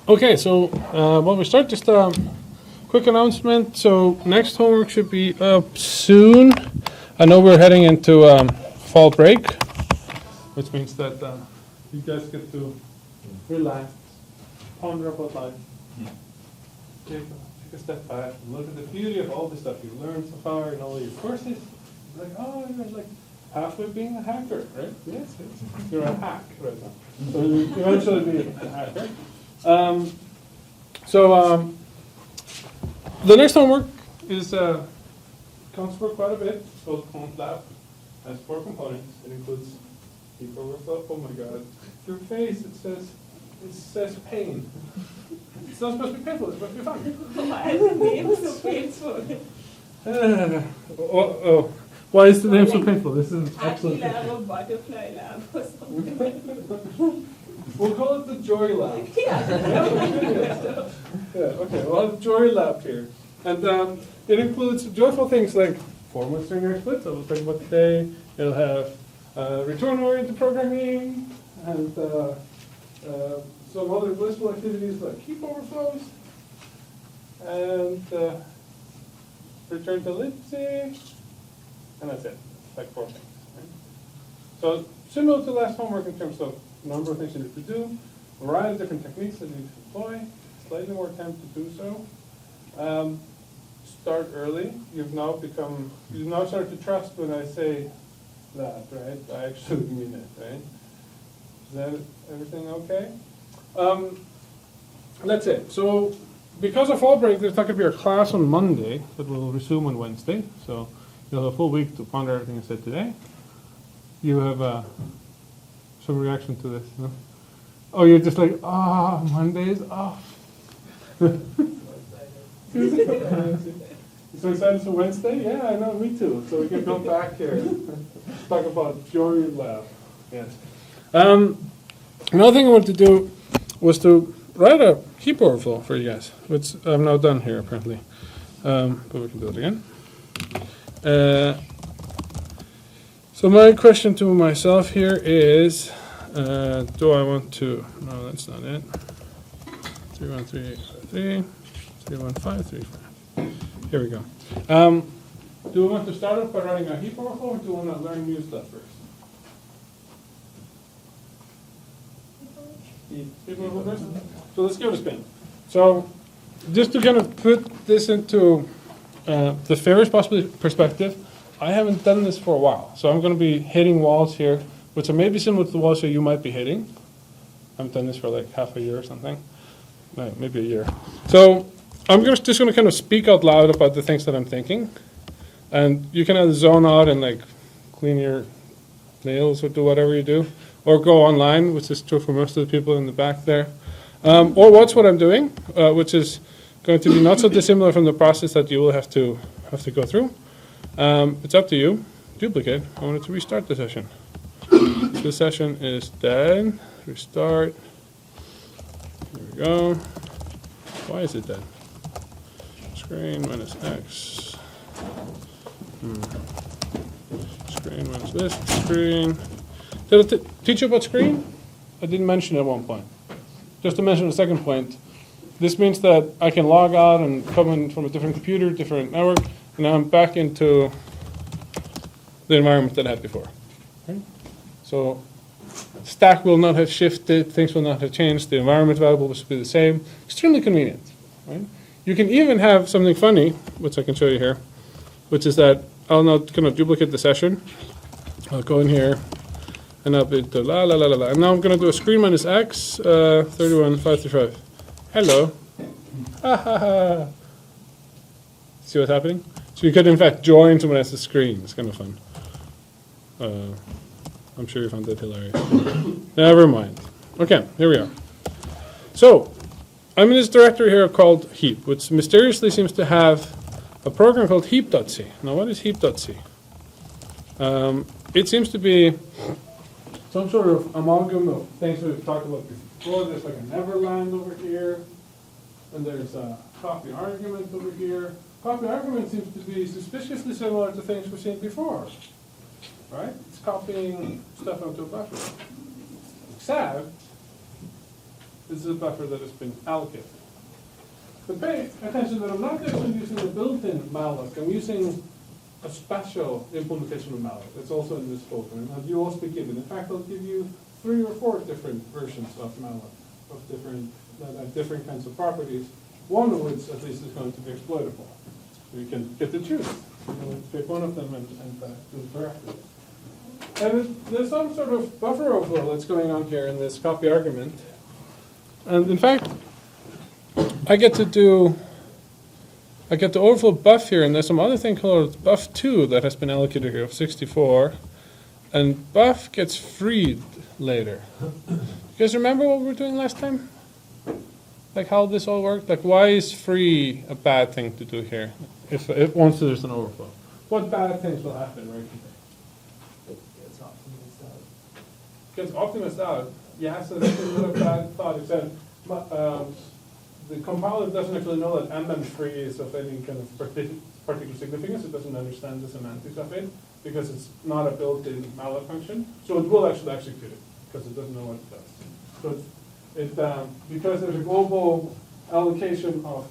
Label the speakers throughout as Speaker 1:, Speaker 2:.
Speaker 1: Okay, so while we start, just a quick announcement. So next homework should be up soon. I know we're heading into fall break, which means that you guys get to relax, ponder about life, take a step back, and look at the beauty of all the stuff you've learned so far in all your courses. Like, oh, you're like halfway being a hacker, right? Yes, you're a hack right now. So you eventually be a hacker. The next homework is counts for quite a bit. It's called Comp Lab. It has 4 components. It includes Heap overflow. Oh my God, your face! It says pain. It's not supposed to be painful. It's supposed to be fun.
Speaker 2: Why is the name so painful?
Speaker 1: Why is the name so painful? This is excellent.
Speaker 2: Lab or butterfly lab or something.
Speaker 1: We'll call it the Joy Lab.
Speaker 2: Yeah.
Speaker 1: Okay, we'll have Joy Lab here. And it includes joyful things like formal string explits, that we'll talk about today. It'll have return-oriented programming, and some other blissful activities like heap overflows, and return to libc, and that's it. Like 4 things. Right? So similar to last homework in terms of number of things you need to do, a variety of different techniques that you need to employ, slightly more time to do so. Start early. You've now started to trust when I say that, right? I actually mean it, right? Is that everything okay? That's it. So because of fall break, there's not going to be a class on Monday, but we'll resume on Wednesday. So you'll have a full week to ponder everything I said today. You have some reaction to this, no? Oh, you're just like, Monday is off. So excited for Wednesday? Yeah, I know, me too. So we can go back here. Talk about Joy Lab. Yes. Another thing I wanted to do was to write a heap overflow for you guys, which I'm now done here apparently. But we can do it again. So my question to myself here is, do I want to, no, that's not it. 31383, 31535. Here we go. Do we want to start off by writing a heap overflow, or do we want to learn new stuff first? Heap overflow first? So let's give it a spin. So just to kind of put this into the fairest possible perspective, I haven't done this for a while, so I'm going to be hitting walls here, which are maybe similar to the walls that you might be hitting. I haven't done this for like half a year or something, no, maybe a year. So I'm just going to kind of speak out loud about the things that I'm thinking, and you can either zone out and like clean your nails or do whatever you do, or go online, which is true for most of the people in the back there, or watch what I'm doing, which is going to be not so dissimilar from the process that you will have to go through. It's up to you. Duplicate. I wanted to restart the session. The session is dead. Restart. Here we go. Why is it dead? Screen minus X. Screen minus this. Screen. Did I teach you about screen? I didn't mention it at one point. Just to mention the second point. This means that I can log out and come in from a different computer, different network, and now I'm back into the environment that I had before. Right? So stack will not have shifted, things will not have changed, the environment variable will be the same. Extremely convenient. Right? You can even have something funny, which I can show you here, which is that I'll now kind of duplicate the session. I'll go in here, and I'll be to la la la la la. And now I'm going to do a screen minus X, 31535. Hello. Ha ha ha. See what's happening? So you could, in fact, join someone else's screen. It's kind of fun. I'm sure you found that hilarious. Never mind. Okay, here we are. So I'm in this directory here called Heap, which mysteriously seems to have a program called Heap.c. Now, what is Heap.c? It seems to be some sort of amalgam of things we've talked about before. There's like a Neverland over here, and there's a copy argument over here. Copy argument seems to be suspiciously similar to things we've seen before, right? It's copying stuff onto a buffer. Except This is a buffer that has been allocated. But pay attention that I'm not actually using a built-in malloc. I'm using a special implementation of malloc. It's also in this folder, and you also be given. In fact, I'll give you 3 or 4 different versions of malloc, of that have different kinds of properties. One of which, at least, is going to be exploitable. So you can get to choose. You know, pick one of them and do it correctly. And there's some sort of buffer overflow that's going on here in this copy argument. And in fact, I get to overflow buff here, and there's some other thing called buff 2 that has been allocated here of 64. And buff gets freed later. You guys remember what we were doing last time? Like how this all worked? Like why is free a bad thing to do here? If once there's an overflow. What bad things will happen right here?
Speaker 3: It gets optimized out.
Speaker 1: Gets optimized out. Yeah, so that's another bad thought. Except the compiler doesn't actually know that MM3 is of any kind of particular significance. It doesn't understand the semantics of it because it's not a built-in malloc function. So it will actually execute it because it doesn't know what it does. So because there's a global allocation of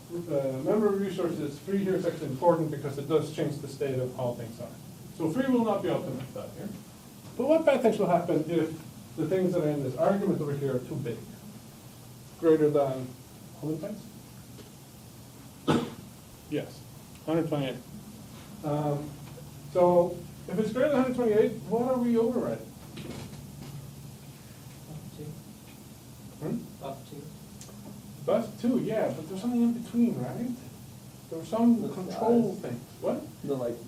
Speaker 1: memory resources, free here is actually important because it does change the state of how things are. So free will not be optimized out here. But what bad things will happen if the things that are in this argument over here are too big? Greater than how many times? Yes, 128. So if it's greater than 128, what are we overriding?
Speaker 3: Up to.
Speaker 1: Bus 2, yeah, but there's something in between, right? There's some
Speaker 3: The
Speaker 1: control
Speaker 3: size.
Speaker 1: thing. What?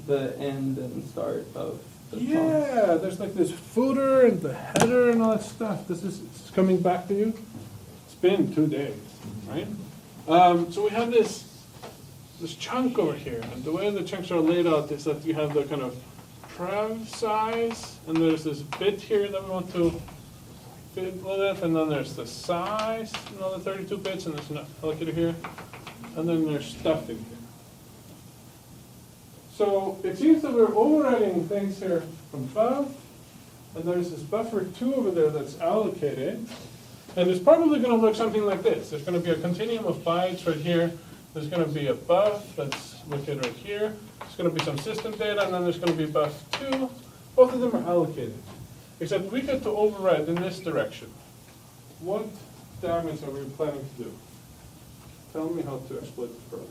Speaker 3: The end and start of the
Speaker 1: Yeah, there's like this footer and the header and all that stuff. It's coming back to you. It's been 2 days, right? So we have this chunk over here, and the way the chunks are laid out is that you have the kind of prev size, and there's this bit here that we want to fit with it, and then there's the size, another 32 bits, and there's an allocator here, and then there's stuff in here. So it seems that we're overriding things here from above, and there's this buffer 2 over there that's allocated, and it's probably going to look something like this. There's going to be a continuum of bytes right here. There's going to be a buff that's located right here. There's going to be some system data, and then there's going to be buff 2. Both of them are allocated. Except we get to override in this direction. What damage are we planning to do? Tell me how to exploit this further.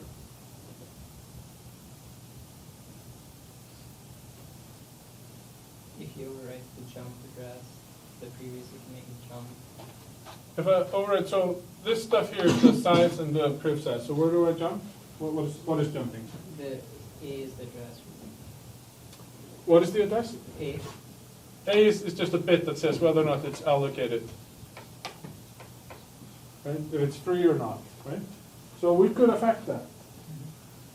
Speaker 4: If you overwrite the jump address, the previous you can make a jump.
Speaker 1: If I override, so this stuff here is the size and the priv size. So where do I jump? What is jumping?
Speaker 4: The A is the address.
Speaker 1: What is the address?
Speaker 4: A.
Speaker 1: A is just a bit that says whether or not it's allocated. Right? If it's free or not, right? So we could affect that.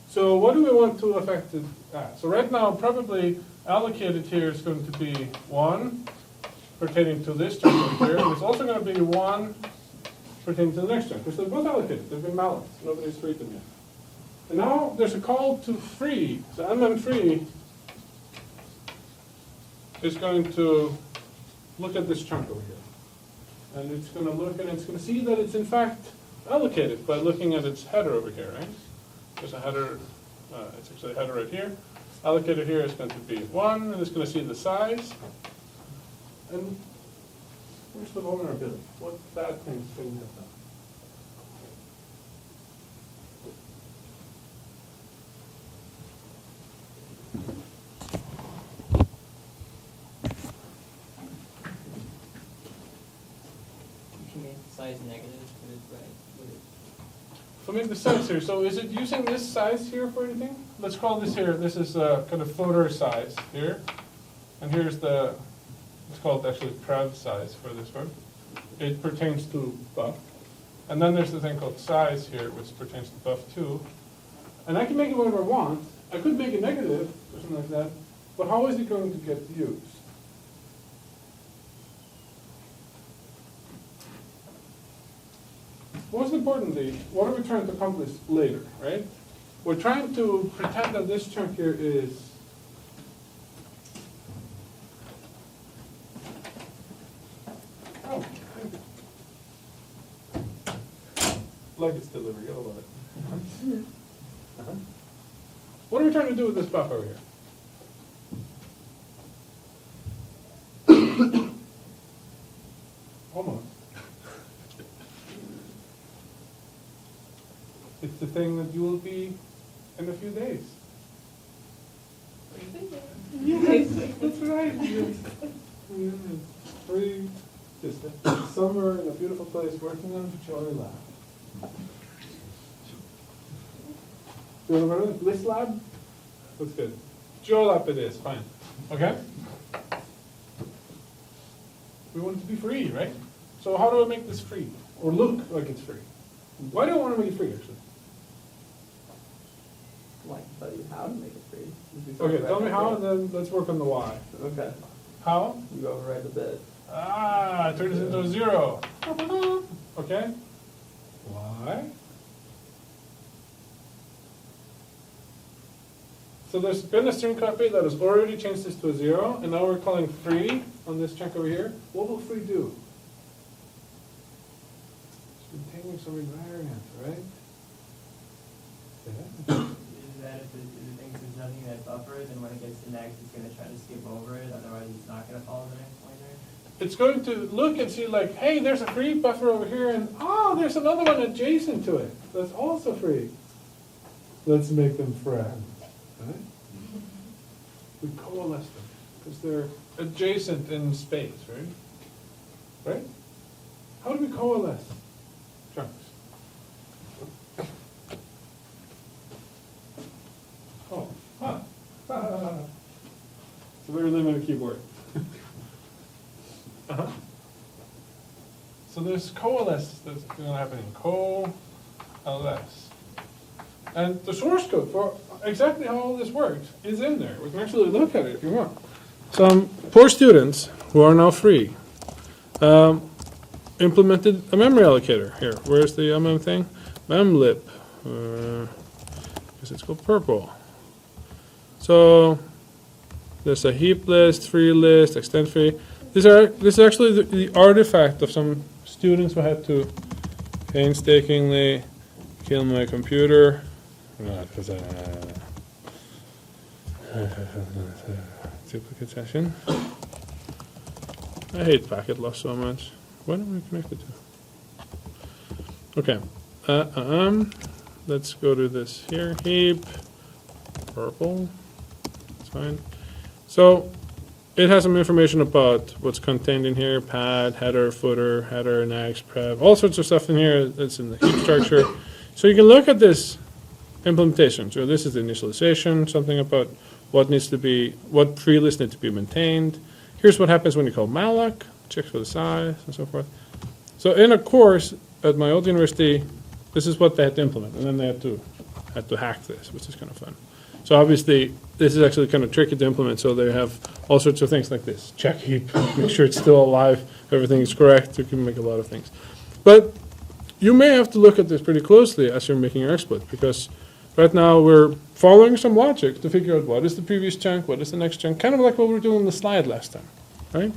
Speaker 1: So what do we want to affect it at? So right now, probably allocated here is going to be 1 pertaining to this chunk over here, and it's also going to be 1 pertaining to the next chunk, because they're both allocated. They've been malloc. Nobody's freed them yet. And now there's a call to free. So MM3 is going to look at this chunk over here. And it's going to look and it's going to see that it's in fact allocated by looking at its header over here, right? There's a header, it's actually a header right here. Allocated here is going to be 1, and it's going to see the size. And where's the vulnerability? What bad things can we have done?
Speaker 4: If you make the size negative, would it right? Would it?
Speaker 1: If I make the size here, so is it using this size here for anything? Let's call this here, this is a kind of footer size here. And here's the, it's called actually prev size for this one. It pertains to buff. And then there's the thing called size here, which pertains to buff 2. And I can make it whatever I want. I could make it negative or something like that. But how is it going to get used? Most importantly, what are we trying to accomplish later, right? We're trying to pretend that this chunk here is oh, thank you. Luggage delivery, I love it. Uh-huh. What are we trying to do with this buffer over here? Almost. It's the thing that you will be in a few days. Yes, that's right. Yes. Free, just a summer in a beautiful place, working on the Joy Lab. Do you want to run it? Bliss Lab? That's good. Joy Lab it is, fine. Okay? We want it to be free, right? So how do I make this free? Or look like it's free? Why do I want to make it free, actually?
Speaker 3: Well, I can tell you how to make it free.
Speaker 1: Okay, tell me how, and then let's work on the why.
Speaker 3: Okay.
Speaker 1: How?
Speaker 3: You override the bit.
Speaker 1: Ah, turn this into a 0. Okay? Why? So there's been a string copy that has already changed this to a 0, and now we're calling free on this chunk over here. What will free do? It's maintaining some invariant, right? Yeah.
Speaker 4: Is that if it thinks there's nothing in that buffer, then when it gets to next, it's gonna try to skip over it, otherwise it's not gonna follow the next pointer?
Speaker 1: It's going to look and see like, hey, there's a free buffer over here, and oh, there's another one adjacent to it that's also free. Let's make them friends, right? We coalesce them because they're adjacent in space, right? Right? How do we coalesce chunks? Oh, huh. It's a very limited keyboard. Uh-huh. So there's coalesce that's going to happen in coalesce. And the source code for exactly how all this works is in there. We can actually look at it if you want. Some poor students who are now free implemented a memory allocator. Here, where's the thing? Memlib. I guess it's called purple. So there's a heap list, free list, extend free. This is actually the artifact of some students who had to painstakingly kill my computer. Duplicate session. I hate packet loss so much. What am I connected to? Okay. Let's go to this here. Heap. Purple. That's fine. So it has some information about what's contained in here, pad, header, footer, header, next, prev, all sorts of stuff in here that's in the heap structure. So you can look at this implementation. So this is the initialization, something about what needs to be, what free lists need to be maintained. Here's what happens when you call malloc, checks for the size, and so forth. So in a course at my old university, this is what they had to implement, and then they had to hack this, which is kind of fun. So obviously, this is actually kind of tricky to implement, so they have all sorts of things like this. Check heap, make sure it's still alive, everything is correct. You can make a lot of things. But you may have to look at this pretty closely as you're making your exploit, because right now we're following some logic to figure out what is the previous chunk, what is the next chunk, kind of like what we were doing in the slide last time, right?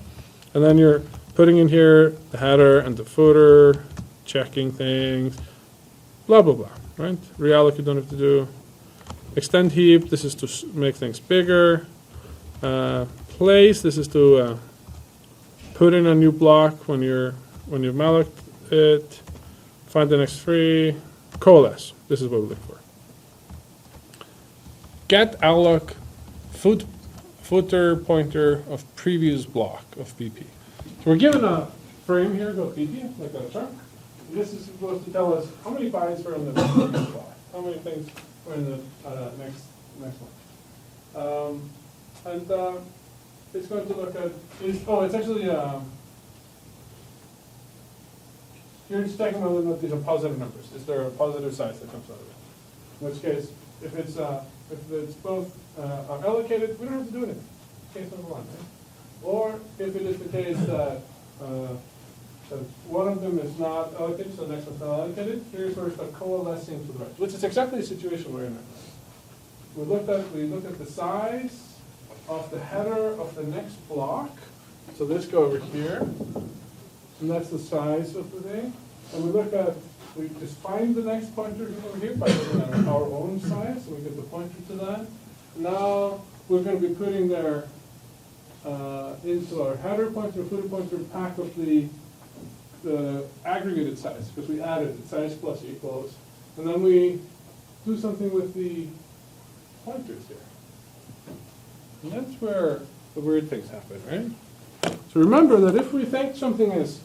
Speaker 1: And then you're putting in here the header and the footer, checking things, blah, blah, blah, right? Realloc you don't have to do. Extend heap, this is to make things bigger. Place, this is to put in a new block when you've malloc it. Find the next free. Coalesce, this is what we look for. Get alloc footer pointer of previous block of BP. So we're given a frame here called BP, like a chunk. And this is supposed to tell us how many bytes were in the previous block, how many things were in the next one. It's going to look at, it's actually, you're just checking whether or not these are positive numbers. Is there a positive size that comes out of it? In which case, if it's both are allocated, we don't have to do anything. Case number one, right? Or if it is the case that one of them is not allocated, so the next one's not allocated, here's where we start coalescing to the right, which is exactly the situation we're in right now. We look at the size of the header of the next block. So this go over here, and that's the size of the thing. And we look at we just find the next pointer over here by looking at our own size, so we get the pointer to that. Now, we're gonna be putting there, into our header pointer, footer pointer, pack of the aggregated size, because we added it, size plus equals. And then we do something with the pointers here. And that's where the weird things happen, right? So remember that if we think something is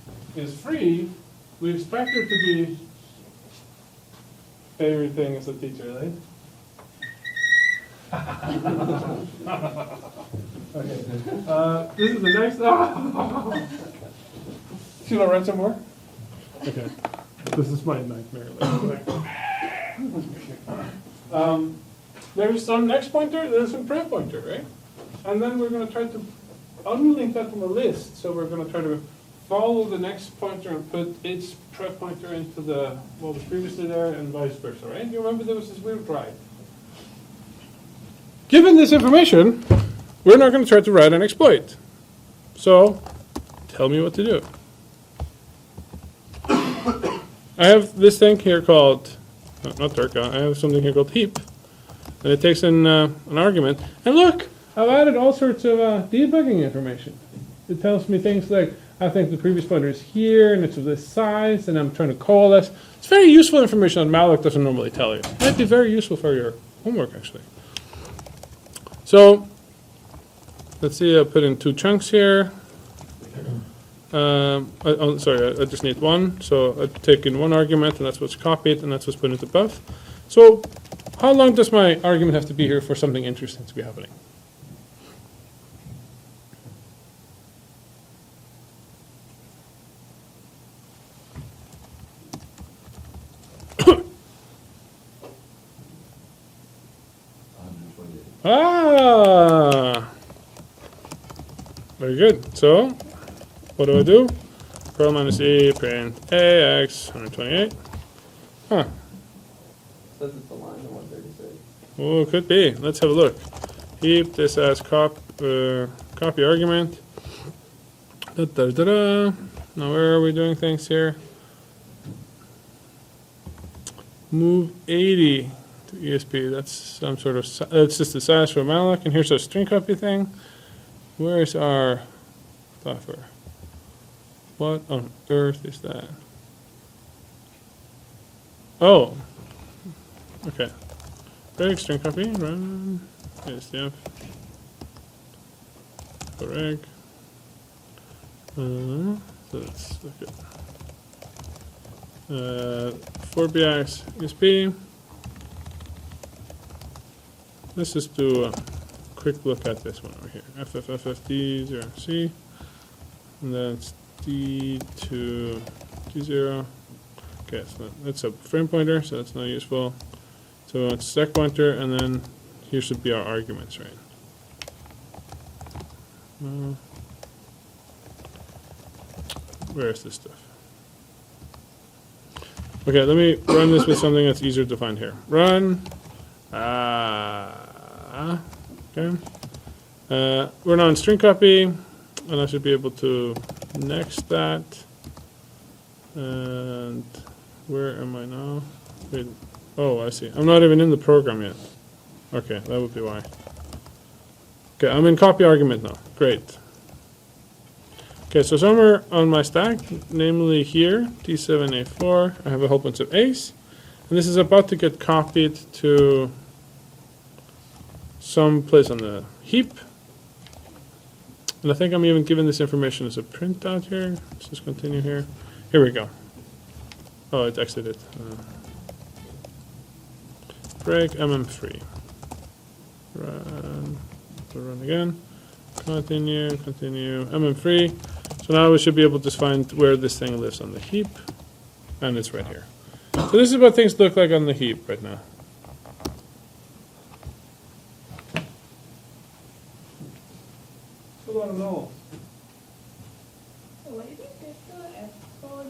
Speaker 1: free, we expect it to be favorite thing as a teacher, right? Okay. This is the next. Should I run some more? Okay. This is my nightmare. There's some next pointer, there's some pref pointer, right? And then we're going to try to unlink that from a list. So we're going to try to follow the next pointer and put its pref pointer into the what was previously there and vice versa, right? You remember there was this weird ride. Given this information, we're not going to try to write an exploit. So tell me what to do. I have this thing here called, not Turka, I have something here called Heap. And it takes in an argument. And look, I've added all sorts of debugging information. It tells me things like, I think the previous pointer is here, and it's of this size, and I'm trying to coalesce. It's very useful information that malloc doesn't normally tell you. It might be very useful for your homework, actually. So, let's see, I'll put in 2 chunks here. I just need 1. So I take in 1 argument, and that's what's copied, and that's what's put into buff. So, how long does my argument have to be here for something interesting to be happening? Very good. So, what do? Pro minus e print ax 128. Huh.
Speaker 3: Says it's a line of 136.
Speaker 1: Oh, could be. Let's have a look. Heap this as copy argument. Now where are we doing things here? Move 80 to ESP. That's some sort of, that's just the size for malloc. And here's our string copy thing. Where's our buffer? What on earth is that? Oh. Okay. Break string copy, run. SDF. Correct. So let's look at 4bx ESP. Let's just do a quick look at this one over here. FFFFD0C. And that's D to D0. Okay, so that's a frame pointer, so that's not useful. So it's stack pointer, and then here should be our arguments, right? Where is this stuff? Okay, let me run this with something that's easier to find here. Run. Okay. We're now in string copy, and I should be able to next that. And where am I now? Wait. Oh, I see. I'm not even in the program yet. Okay, that would be why. Okay, I'm in copy argument now. Great. Okay, so somewhere on my stack, namely here, T7A4, I have a whole bunch of A's. And this is about to get copied to some place on the heap. And I think I'm even given this information as a printout here. Let's just continue here. Here we go. Oh, it exited. Break mm3. Run again. Continue, mm3. So now we should be able to find where this thing lives on the heap. And it's right here. So this is what things look like on the heap right now. So I don't know.
Speaker 2: Where did you get the F4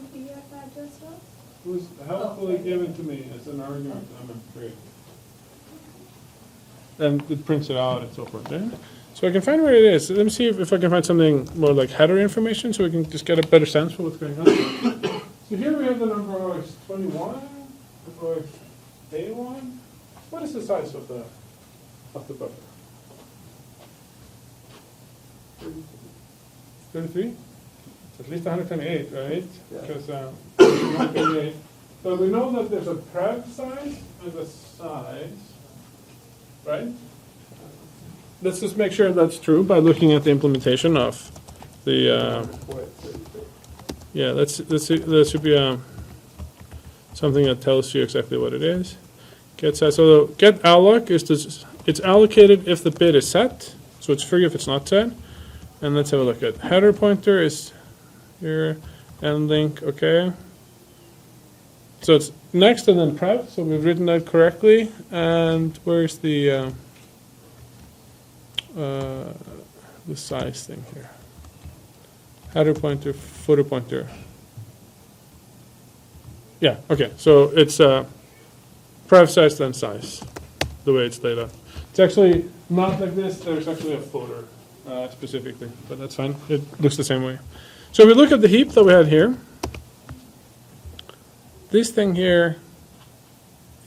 Speaker 2: address from?
Speaker 1: It was helpfully given to me as an argument, MM3. And it prints it out and so forth there. So I can find where it is. Let me see if I can find something more like header information so we can just get a better sense for what's going on. So here we have the number OX21, OXA1. What is the size of the buffer? 33? It's at least 128, right?
Speaker 3: Yeah.
Speaker 1: Because 128. So we know that there's a Prof size and a size, right? Let's just make sure that's true by looking at the implementation of the. Yeah, there should be something that tells you exactly what it is. Get size. So get alloc is it's allocated if the bit is set, so it's free if it's not set. And let's have a look at header pointer is here and link. Okay. So it's next and then Prof. So we've written that correctly. And where's the size thing here? Header pointer, footer pointer. Yeah, okay, so it's Prof size then size, the way it's laid out. It's actually not like this, there's actually a footer specifically, but that's fine, it looks the same way. So we look at the heap that we had here. This thing here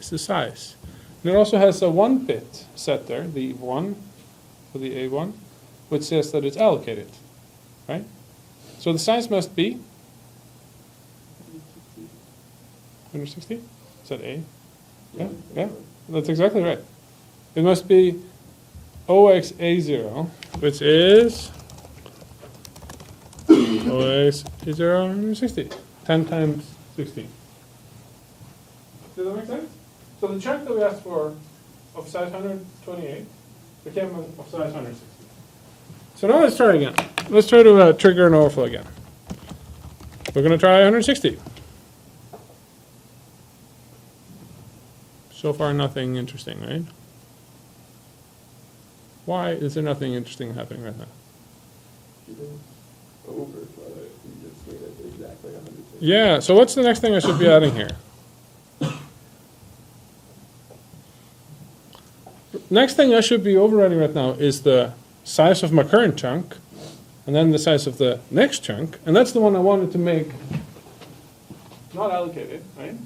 Speaker 1: is the size. And it also has a 1-bit set there, the 1 for the A1, which says that it's allocated, right? So the size must be 160? Is that A? Yeah, yeah, that's exactly right. It must be OXA0, which is OXA0 160. 10 times 16. Does that make sense? So the chunk that we asked for of size 128 became of size 160. So now let's try again. Let's try to trigger an overflow again. We're going to try 160. So far, nothing interesting, right? Why is there nothing interesting happening right now?
Speaker 3: You didn't overflow it, you just made it exactly 160.
Speaker 1: Yeah, so what's the next thing I should be adding here? Next thing I should be overriding right now is the size of my current chunk, and then the size of the next chunk, and that's the one I wanted to make not allocated, right?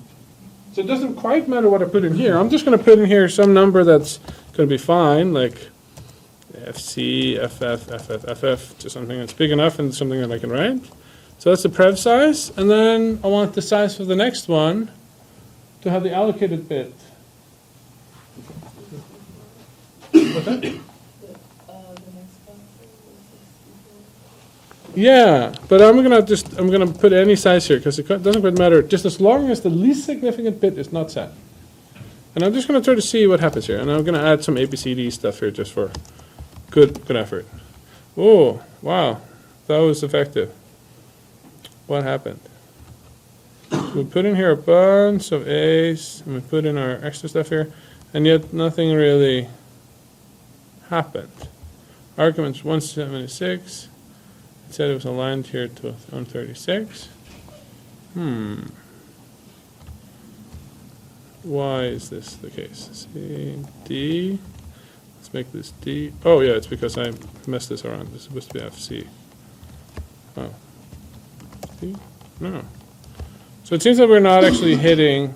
Speaker 1: So it doesn't quite matter what I put in here. I'm just going to put in here some number that's going to be fine, like FC, FF, FF, FF, just something that's big enough and something that I can write. So that's the Prof size, and then I want the size for the next one to have the allocated bit. What's that?
Speaker 2: The next one.
Speaker 1: Yeah, but I'm gonna put any size here because it doesn't quite matter. Just as long as the least significant bit is not set. And I'm just gonna try to see what happens here. And I'm gonna add some ABCD stuff here just for good effort. Oh, wow, that was effective. What happened? We put in here a bunch of A's, and we put in our extra stuff here, and yet nothing really happened. Arguments 176. It said it was aligned here to 136. Why is this the case? C, D. Let's make this D. Oh yeah, it's because I messed this around. This is supposed to be FC. Oh. D? No. So it seems that we're not actually hitting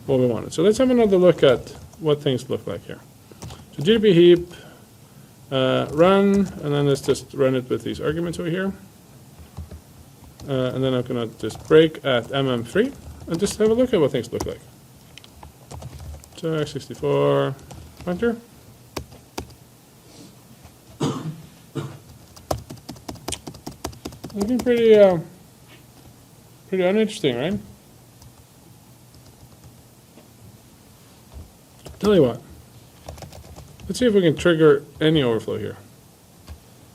Speaker 1: what we wanted. So let's have another look at what things look like here. So GDP heap. Run, and then let's just run it with these arguments over here. And then I'm going to just break at mm3 and just have a look at what things look like. So x64 pointer. Looking pretty uninteresting, right? Tell you what. Let's see if we can trigger any overflow here.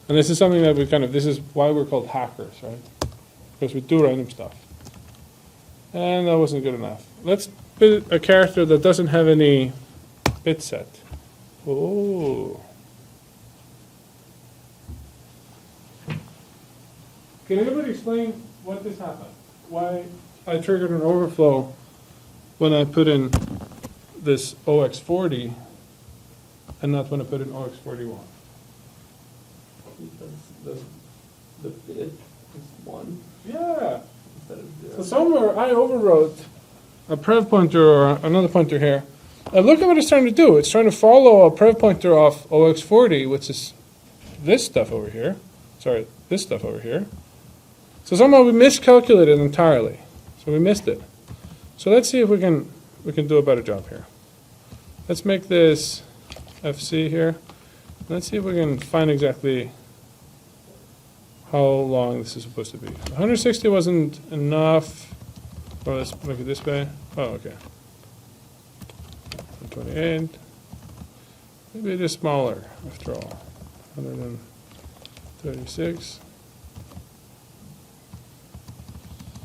Speaker 1: And this is something that this is why we're called hackers, right? Because we do random stuff. And that wasn't good enough. Let's put a character that doesn't have any bit set. Oh. Can anybody explain what this happened? Why I triggered an overflow when I put in this OX40 and not when I put in OX41?
Speaker 3: Because the bit is 1
Speaker 1: Yeah.
Speaker 3: instead of 0.
Speaker 1: So somewhere I overwrote a prev pointer or another pointer here. And look at what it's trying to do. It's trying to follow a prev pointer off OX40, which is this stuff over here. Sorry, this stuff over here. So somehow we miscalculated entirely. So we missed it. So let's see if we can do a better job here. Let's make this FC here. Let's see if we can find exactly how long this is supposed to be. 160 wasn't enough. Or let's make it this way. Oh, okay. 128. Maybe it is smaller after all. 136.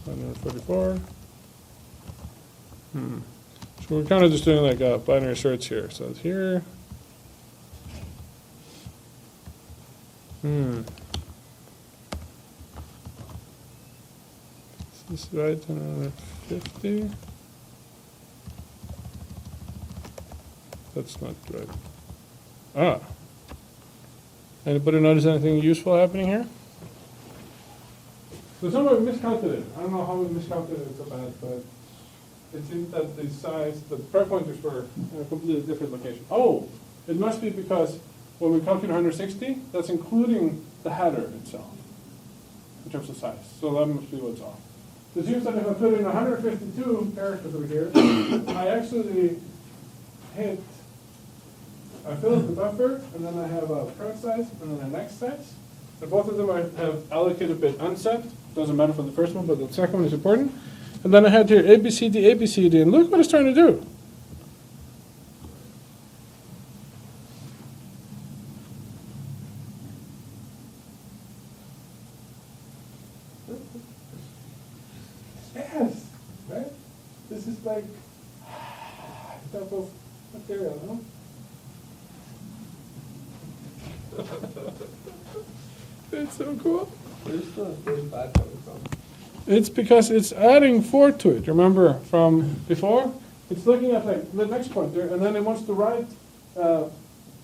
Speaker 1: 144. So we're kind of just doing like a binary search here. So it's here. Is this right? 50? That's not right. Ah. Anybody notice anything useful happening here? So somebody miscalculated. I don't know how we miscalculated so bad, but it seems that the size, the prev pointers were in a completely different location. Oh, it must be because when we calculate 160, that's including the header itself in terms of size. So that must be what's off. So it seems that if I put in 152 characters over here, I actually I fill up the buffer, and then I have a prev size, and then a next size. And both of them I have allocated bit unset. Doesn't matter for the first one, but the second one is important. And then I had here ABCD, ABCD, and look what it's trying to do. Yes, right? This is like type of material, no? It's so cool.
Speaker 3: Where's the 35 coming from?
Speaker 1: It's because it's adding 4 to it. Remember from before? It's looking at like the next pointer, and then it wants to write the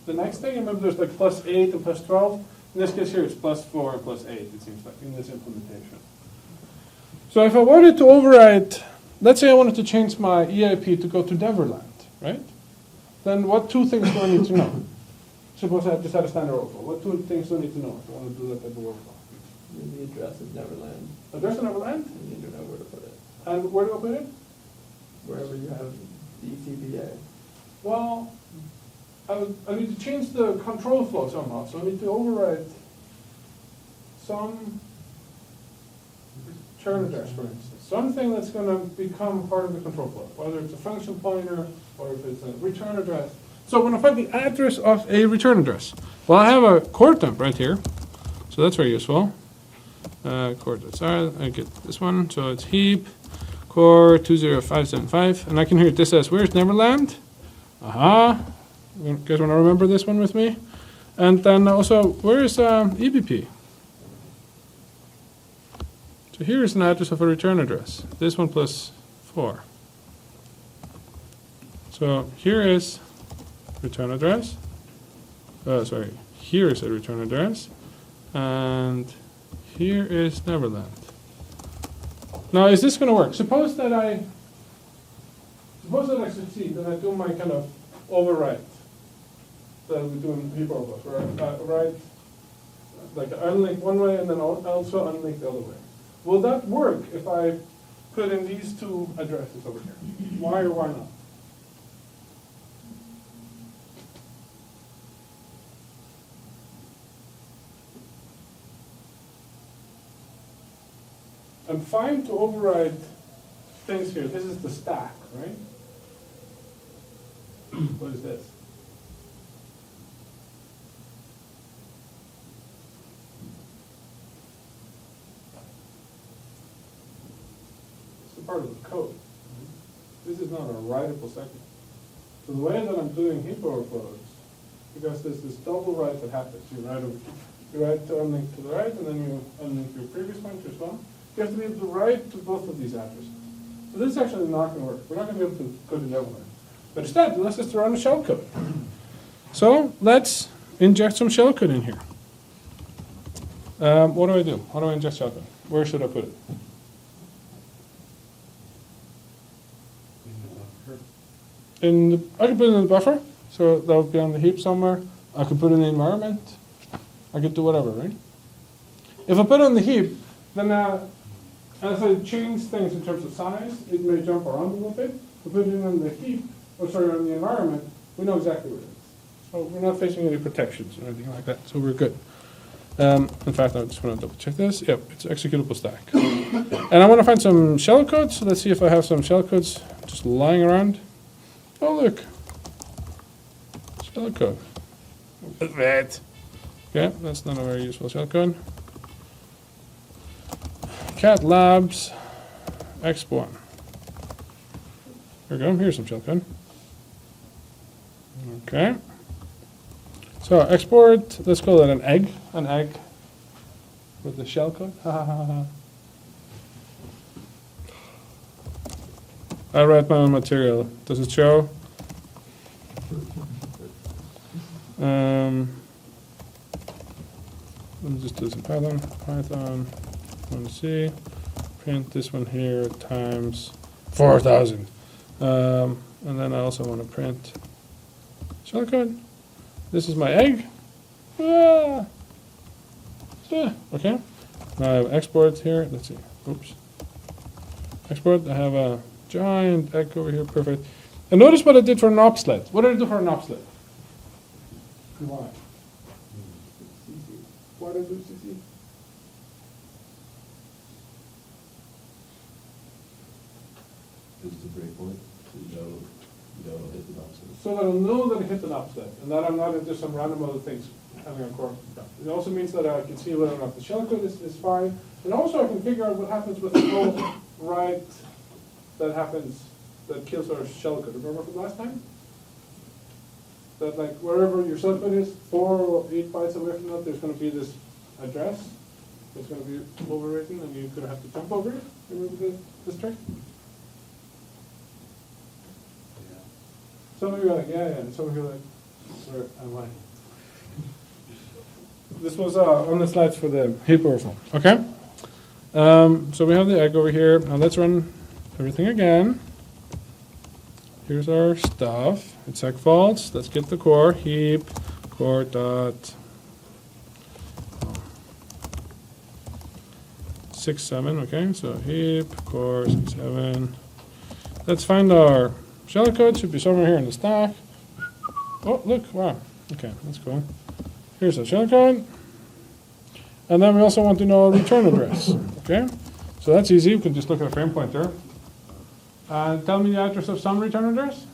Speaker 1: next thing. Remember there's like +8 and +12. In this case here, it's +4 and +8, it seems like, in this implementation. So if I wanted to overwrite, let's say I wanted to change my EIP to go to Neverland, right? Then what 2 things do I need to know? Suppose I just had a standard overflow. What 2 things do I need to know if I want to do that type of overflow?
Speaker 3: The address is Neverland.
Speaker 1: Address of Neverland?
Speaker 3: You need to know where to put it.
Speaker 1: And where do I put it?
Speaker 3: Wherever you have DCBA.
Speaker 1: Well, I need to change the control flow somehow. So I need to overwrite some return address, for instance. Something that's going to become part of the control flow, whether it's a function pointer or if it's a return address. So when I find the address of a return address, well, I have a core temp right here. So that's very useful. Core I get this one. So it's heap core 20575, and I can hear this says, where's Neverland? Aha. You guys want to remember this one with me? And then also, where's EBP? So here's an address of a return address. This one +4. So here is return address. Sorry, here is a return address. And here is Neverland. Now, is this going to work? Suppose that I succeed, and I do my kind of overwrite that we do in Heap overflows, where I write like unlink one way and then also unlink the other way. Will that work if I put in these 2 addresses over here? Why or why not? I'm fine to override things here. This is the stack, right? What is this? It's a part of the code. This is not a writable segment. So the way that I'm doing heap overflows, because there's this double write that happens. You write to unlink to the right, and then you unlink your previous pointer as well. You have to be able to write to both of these addresses. So this is actually not going to work. We're not going to be able to go to Neverland. But instead, let's just run a shellcode. So let's inject some shellcode in here. What do I do? How do I inject shellcode? Where should I put it? I could put it in the buffer, so that would be on the heap somewhere. I could put it in the environment. I could do whatever, right? If I put it on the heap, then as I change things in terms of size, it may jump around a little bit. If I put it on the heap, on the environment, we know exactly where it is. So we're not facing any protections or anything like that, so we're good. In fact, I just want to double check this. Yep, it's executable stack. And I want to find some shellcodes, so let's see if I have some shellcodes just lying around. Oh, look. Shellcode. That. Okay, that's not a very useful shellcode. Cat Labs X1. Here we go, here's some shellcode. Okay. So export, let's call it an egg with the shellcode. I write my own material. Does it show? Let me just do some Python, 1C, print this one here times 4,000. And then I also want to print shellcode. This is my egg. Ah. Okay. Now I have export here. Let's see. Oops. Export. I have a giant egg over here. Perfect. And notice what I did for an opsled. What did I do for an opsled? Why?
Speaker 3: Why did I do CC?
Speaker 5: This is a breakpoint, so you don't hit the box.
Speaker 1: So that I'll know that I hit an opsled, and that I'm not into some random other things having a core. It also means that I can see whether or not the shellcode is fine, and also I can figure out what happens with the flow right that kills our shellcode. Remember from last time? That like wherever your shellcode is, 4 or 8 bytes away from that, there's going to be this address that's going to be overwritten, and you're going to have to jump over it. Remember this trick? Some of you are like, yeah, and some of you are like, where am I? This was on the slides for the Heap overflow. Okay? So we have the egg over here. Now let's run everything again. Here's our stuff. It's seg faults. Let's get the core. Heap core dot 6.7. Okay, so heap core 6.7. Let's find our shellcode. Should be somewhere here in the stack. Oh, look! Wow. Okay, that's cool. Here's our shellcode. And then we also want to know a return address. Okay, so that's easy. We can just look at a frame pointer. Tell me the address of some return address.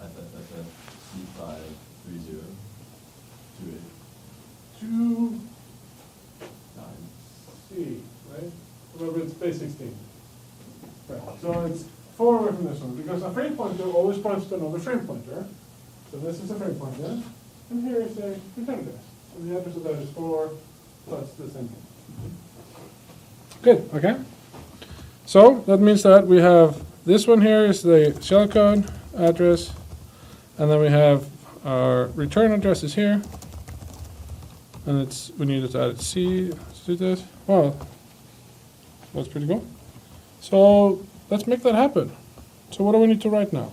Speaker 5: That's a C530
Speaker 1: 2
Speaker 5: 9.
Speaker 1: C, right? Remember it's base 16. Right. So it's 4 away from this one, because a frame pointer always points to another frame pointer. So this is a frame pointer, and here is a return address. And the address of that is 4 plus the same thing. Good, okay? So that means that we have this one here is the shellcode address, and then we have our return address is here, and we need to add C to do this. Wow, that's pretty cool. So let's make that happen. So what do we need to write now?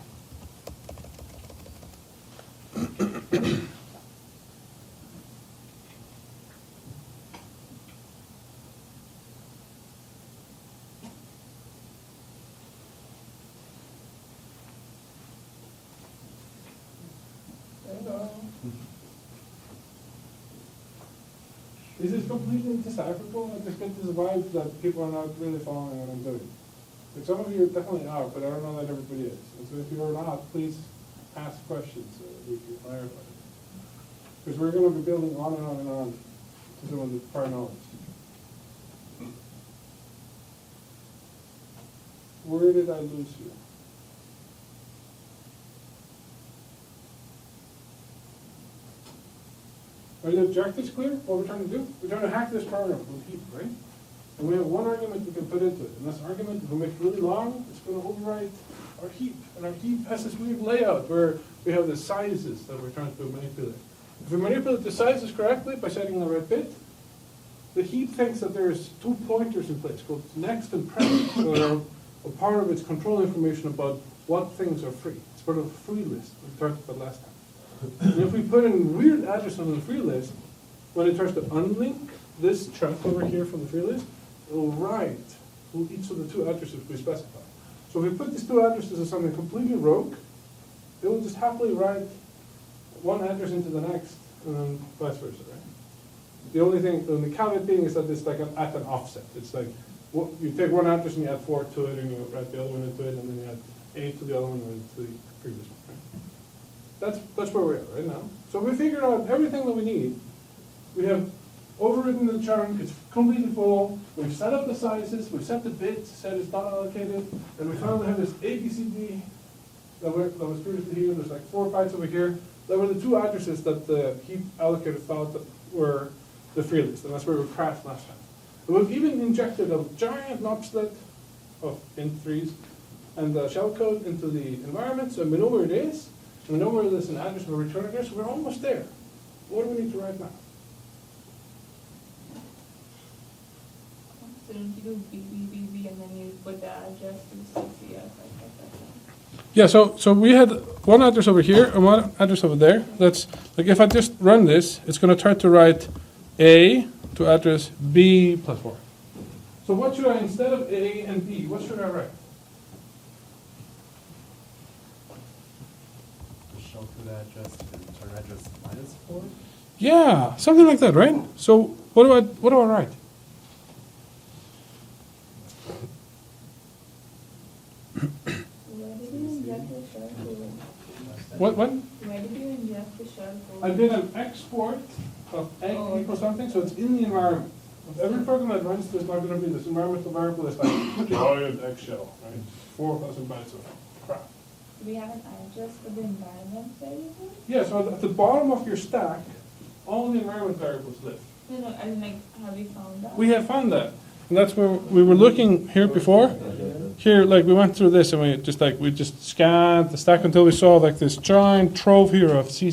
Speaker 1: Is this completely decipherable? I just get this vibe that people are not really following what I'm doing. Like some of you definitely are, but I don't know that everybody is. And so if you're not, please ask questions so that we can clarify it. Because we're going to be building on and on and on to some of the prior knowledge. Where did I lose you? Are the objectives clear? What we're trying to do? We're trying to hack this program from Heap, right? And we have one argument we can put into it. And this argument, if we make it really long, it's going to override our Heap. And our Heap has this weird layout where we have the sizes that we're trying to manipulate. If we manipulate the sizes correctly by setting the right bit, the heap thinks that there's two pointers in place called next and present, so they're a part of its control information about what things are free. It's part of a free list, we talked about last time. And if we put in weird addresses on the free list, when it tries to unlink this chunk over here from the free list, it will write each of the two addresses we specify. So if we put these two addresses as something completely rogue, it will just happily write one address into the next, and then vice versa, right? The only thing, the caveat being is that it's like at an offset. It's like, you take one address and you add 4 to it, and you write the other one into it, and then you add 8 to the other one, and to the previous one, right? That's where we are right now. So we figured out everything that we need. We have overridden the chunk, it's completely full, we've set up the sizes, we've set the bits, said it's not allocated, and we finally have this ABCD that was previously here. There's like 4 bytes over here. That were the two addresses that the heap allocator thought that were the free list, and that's where we crashed last time. And we've even injected a giant knobslet of int3s and shellcode into the environment, so we know where it is, and we know where there's an address and a return address, so we're almost there. What do we need to write now?
Speaker 2: So don't you do BBBB and then you put the address to CCS like that?
Speaker 1: Yeah, so we had one address over here and one address over there. That's, like if I just run this, it's going to try to write A to address B plus 4. So what should I, instead of A and B, what should I write?
Speaker 6: Shell to the address and return address -4?
Speaker 1: Yeah, something like that, right? So what do I write?
Speaker 2: Where did you inject the shell code?
Speaker 1: What?
Speaker 2: Where did you inject the shell code?
Speaker 1: I did an export of egg equals something, so it's in the environment. With every program that runs, there's not going to be this environmental variable that's like giant eggshell, right? 4,000 bytes of crap.
Speaker 2: Do we have an address for the environment variable?
Speaker 1: Yeah, so at the bottom of your stack, all the environment variables live.
Speaker 2: No, I mean, like, have you found that?
Speaker 1: We have found that. And that's where we were looking here before. Here, like, we went through this and we just scanned the stack until we saw like this giant trove here of C.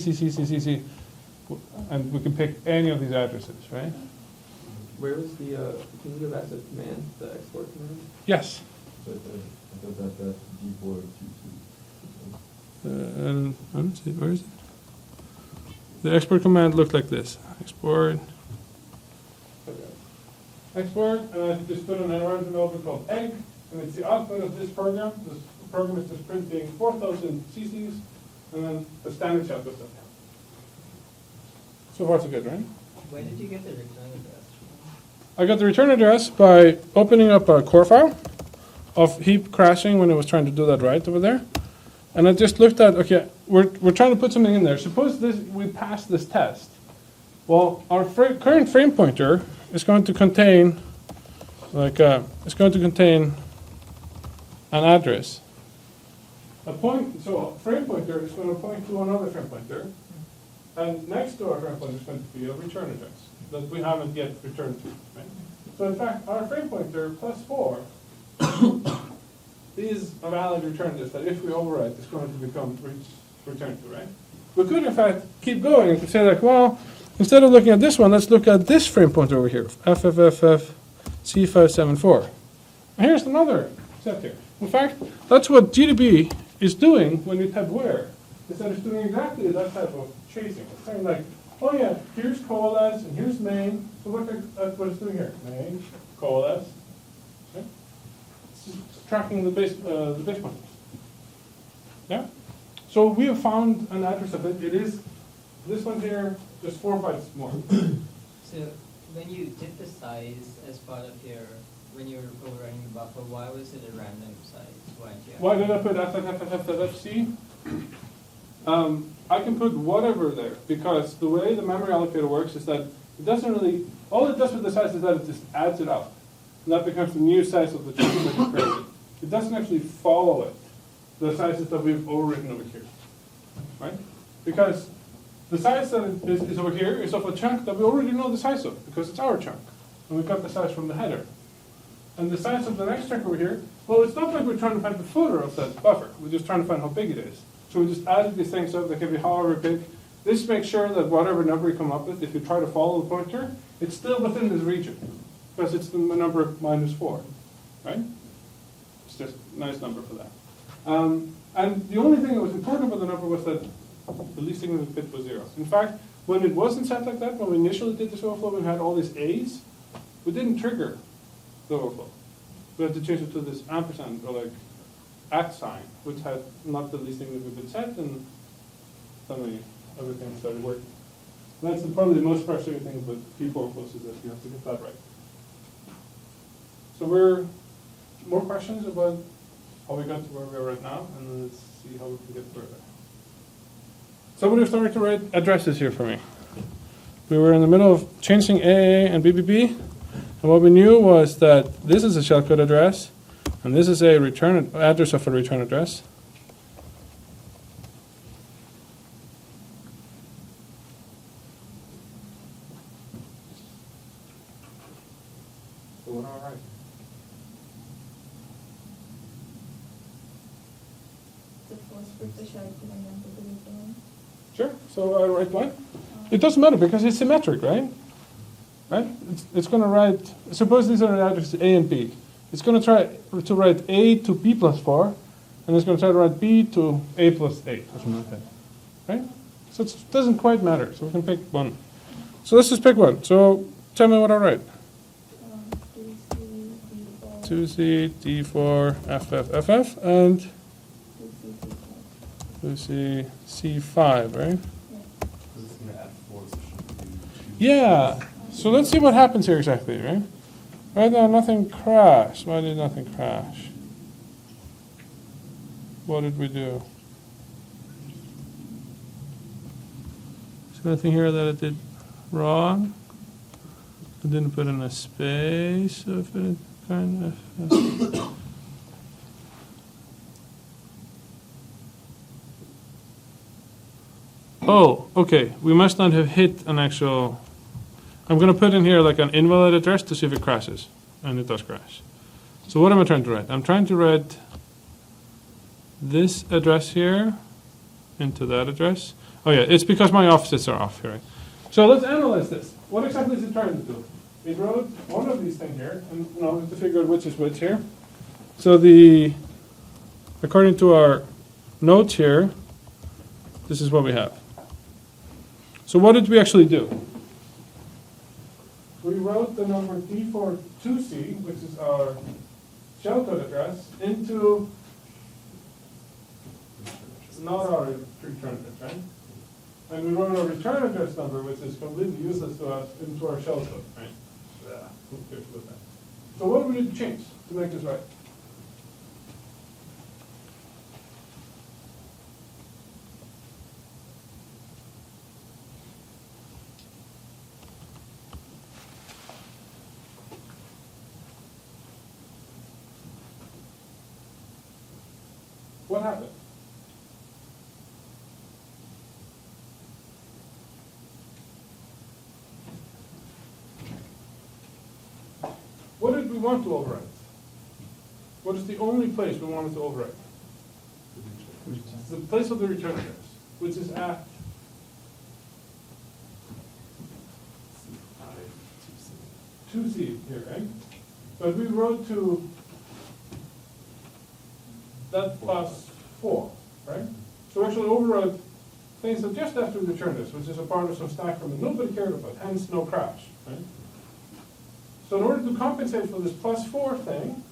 Speaker 1: And we can pick any of these addresses, right?
Speaker 3: Where was the, can you go back to command, the export command?
Speaker 1: Yes.
Speaker 5: So I thought that G422.
Speaker 1: Let's see, where is it? The export command looked like this. Export. Export, and I just put an environment developer called egg, and it's the output of this program. This program is just printing 4,000 CCs, and then the standard shell goes up. So far so good, right?
Speaker 4: Where did you get the return address from?
Speaker 1: I got the return address by opening up a core file of Heap crashing when it was trying to do that right over there. And I just looked at, okay, we're trying to put something in there. Suppose we pass this test. Well, our current frame pointer is going to contain, it's going to contain an address. So a frame pointer is going to point to another frame pointer. And next to our frame pointer is going to be a return address that we haven't yet returned to. Right? So in fact, our frame pointer plus 4 is a valid return address that if we overwrite, it's going to become returned to, right? We could in fact keep going and say like, well, instead of looking at this one, let's look at this frame pointer over here, FFFF C574. And here's another set here. In fact, that's what GDB is doing when you type where. Is that it's doing exactly that type of chasing. It's saying like, oh yeah, here's coalesce and here's main. So look at what it's doing here. Main, coalesce. Okay? It's just tracking the base pointers. Yeah? So we have found an address of it. It is this one here, just 4 bytes more.
Speaker 4: So when you did the size as part of your, when you were overriding the buffer, why was it a random size?
Speaker 1: Why did I put FFFFFC? I can put whatever there, because the way the memory allocator works is that it doesn't really, all it does with the size is that it just adds it up. And that becomes the new size of the chunk that you created. It doesn't actually follow it, the sizes that we've overwritten over here, right? Because the size that is over here is of a chunk that we already know the size of, because it's our chunk. And we got the size from the header. And the size of the next chunk over here, well, it's not like we're trying to find the footer of that buffer. We're just trying to find how big it is. So we just added these things up. They can be however big. This makes sure that whatever number you come up with, if you try to follow the pointer, it's still within this region, because it's the number -4, right? It's just a nice number for that. And the only thing that was important about the number was that the least significant bit was 0. In fact, when it wasn't set like that, when we initially did this overflow and had all these A's, we didn't trigger the overflow. We had to change it to this ampersand, or like @ sign, which had not the least significant bit set, and suddenly everything started working. That's probably the most frustrating thing with Heap overflows, is that you have to get that right. So more questions about how we got to where we are right now, and let's see how we can get further. Somebody was starting to write addresses here for me. We were in the middle of changing AAA and BBB, and what we knew was that this is a shellcode address, and this is a return address of a return address. So what am I writing?
Speaker 2: The first with the shellcode and then put the return.
Speaker 1: Sure, so I write what? It doesn't matter because it's symmetric, right? Right? It's going to write, suppose these are addresses A and B. It's going to try to write A to B plus 4, and it's going to try to write B to A plus 8, or something like that. Right? So it doesn't quite matter, so we can pick one. So let's just pick one. So tell me what I write.
Speaker 2: 2C, D4.
Speaker 1: 2C, D4, FF, and 2C, C5, right?
Speaker 6: This is gonna add 4, so should we do 2?
Speaker 1: Yeah, so let's see what happens here exactly, right? Right now, nothing crashed. Why did nothing crash? What did we do? Is there anything here that it did wrong? I didn't put in a space of it, kind of. Oh, okay, we must not have hit an actual, I'm going to put in here like an invalid address to see if it crashes, and it does crash. So what am I trying to write? I'm trying to write this address here into that address. Oh yeah, it's because my offsets are off here. Right? So let's analyze this. What exactly is it trying to do? It wrote one of these things here, and we have to figure out which is which here. So according to our notes here, this is what we have. So what did we actually do? We wrote the number D42C, which is our shellcode address, into not our return address, right? And we wrote our return address number, which is completely useless to us, into our shellcode, right? Yeah, who cares about that? So what do we need to change to make this right? What happened? What did we want to overwrite? What is the only place we wanted to overwrite? The place of the return address, which is at 2C here, right? But we wrote to that plus 4, right? So we actually overrode things that just after we returned this, which is a part of some stack from it nobody cared about, hence no crash, right? So in order to compensate for this plus 4 thing,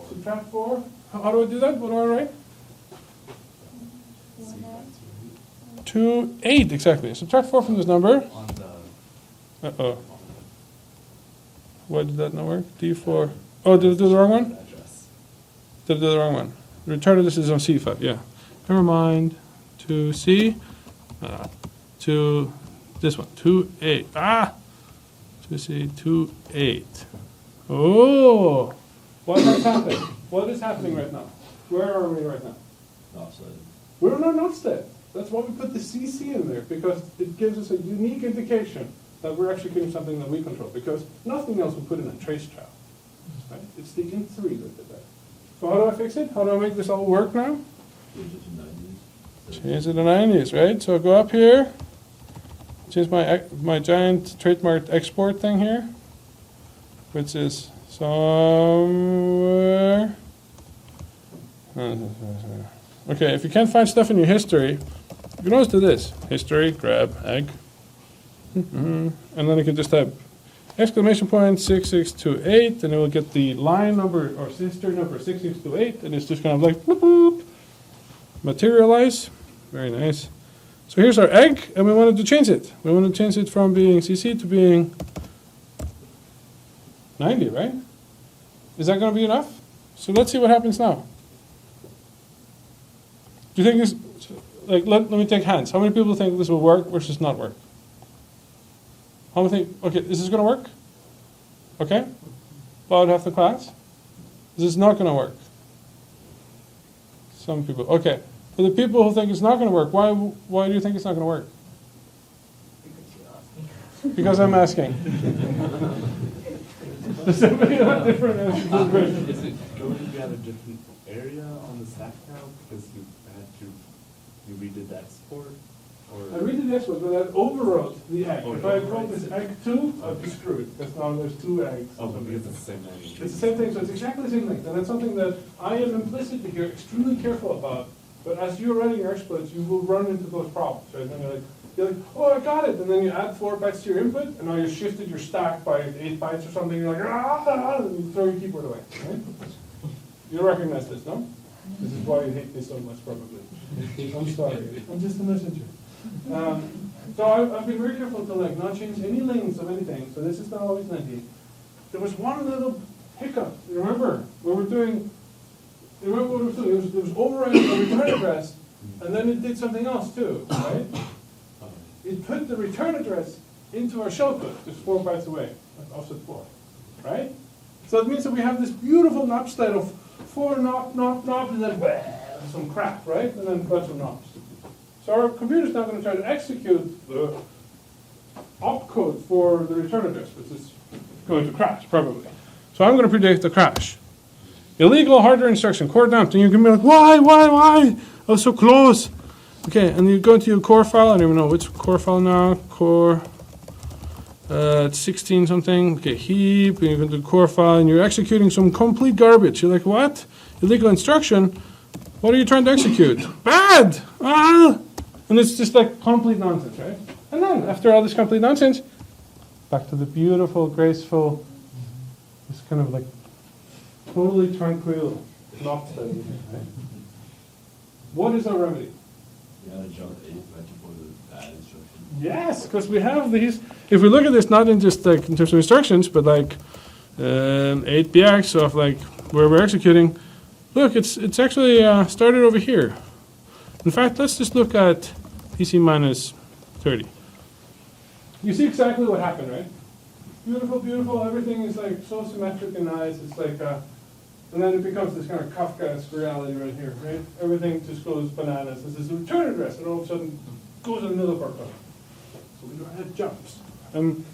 Speaker 1: subtract 4, how do I do that? What do I write? 2, 8, exactly. Subtract 4 from this number.
Speaker 6: On the
Speaker 1: Uh-oh. Why did that not work? D4. Oh, did I do the wrong one?
Speaker 6: address.
Speaker 1: Did I do the wrong one? The return of this is on C5, yeah. Never mind. To C. To this one. 2, 8. To C, 2, 8. Oh! What has happened? What is happening right now? Where are we right now?
Speaker 5: Offside.
Speaker 1: We're not offset. That's why we put the CC in there, because it gives us a unique indication that we're executing something that we control, because nothing else will put in a trace trail. Right? It's the int3 that did that. So how do I fix it? How do I make this all work now?
Speaker 5: Change it to 90s.
Speaker 1: Change it to 90s, right? So go up here, change my giant trademarked export thing here, which is somewhere. Okay, if you can't find stuff in your history, you can always do this. History, grab, egg. And then you can just type exclamation point 6628, and it will get the line number or history number 6628, and it's just kind of like boop, boop, materialize. Very nice. So here's our egg, and we wanted to change it. We want to change it from being CC to being 90, right? Is that going to be enough? So let's see what happens now. Do you think this, like, let me take hands. How many people think this will work versus not work? How many think, okay, is this going to work? Okay? About half the class? Is this not going to work? Some people. Okay. For the people who think it's not going to work, why do you think it's not going to work? Because I'm asking. Does somebody have a different answer?
Speaker 6: Is it going to be at a different area on the stack now because you redid the export? Or
Speaker 1: I redid the export, but I overwrote the egg.
Speaker 6: Oh,
Speaker 1: If I
Speaker 6: no,
Speaker 1: wrote this egg 2, I'd be screwed, because now there's 2 eggs.
Speaker 6: oh, but because it's the same name.
Speaker 1: It's the same thing, so it's exactly the same length, and that's something that I am implicitly here extremely careful about. But as you're writing your exploits, you will run into those problems, right? And you're like, oh, I got it, and then you add 4 bytes to your input, and now you shifted your stack by 8 bytes or something. You're like, and you throw your keyboard away. Right? You recognize this, no? This is why you hate me so much, probably. I'm sorry. I'm just a messenger. So I've been very careful to like not change any lanes of anything. So this is now always 90. There was one little hiccup. You remember? We were doing. You remember what we were doing? It was overriding the return address, and then it did something else too, right? It put the return address into our shellcode, just 4 bytes away, like offset 4, right? So it means that we have this beautiful knob state of 4 knob, and then some crap, right? And then a bunch of knobs. So our computer's now going to try to execute the opcode for the return address, which is going to crash, probably. So I'm going to predict the crash. Illegal hardware instruction, core dumped, and you can be like, why? I was so close. Okay, and you go into your core file, I don't even know which core file now, core, it's 16 something, okay, heap, and you go to the core file, and you're executing some complete garbage. You're like, what? Illegal instruction? What are you trying to execute? Bad! And it's just like complete nonsense, right? And then, after all this complete nonsense, back to the beautiful, graceful, this kind of like totally tranquil, not study, right? What is our remedy?
Speaker 5: You gotta jump 8 right before the bad instruction.
Speaker 1: Yes, because we have these, if we look at this not in just like in terms of instructions, but like 8bx of like where we're executing, look, it's actually started over here. In fact, let's just look at PC minus 30. You see exactly what happened, right? Beautiful, beautiful, everything is like so symmetric and nice, it's like, and then it becomes this kind of Kafkaesque reality right here, right? Everything just goes bananas. This is a return address, and all of a sudden goes in the middle of our code. So we don't have jumps.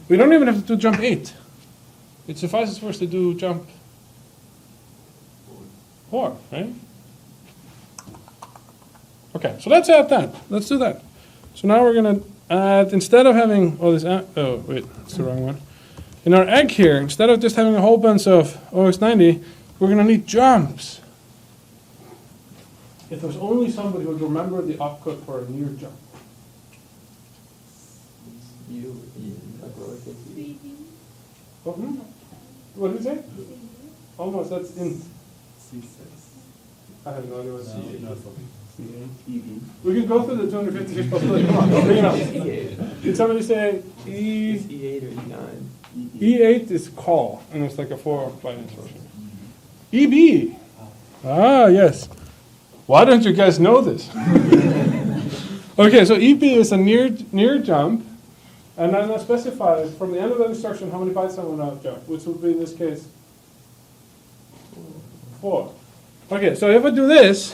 Speaker 1: We don't even have to do jump 8. It suffices for us to do jump 4, right? Okay, so let's add that. Let's do that. So now we're going to add, instead of having all this, oh, wait, that's the wrong one. In our egg here, instead of just having a whole bunch of OX90, we're going to need jumps. If there's only somebody who would remember the opcode for a near jump. Oh, what did you say? Almost, that's in.
Speaker 6: C6.
Speaker 1: I have no idea what
Speaker 6: No, it's okay.
Speaker 1: We can go through the 256 possibilities. Come on, bring it up. Did somebody say E?
Speaker 3: Is E8 or E9?
Speaker 1: E8 is call, and it's like a 4-byte instruction. EB. Ah, yes. Why don't you guys know this? Okay, so EB is a near jump, and then I specify from the end of that instruction how many bytes I want to jump, which would be in this case 4. Okay, so if I do this,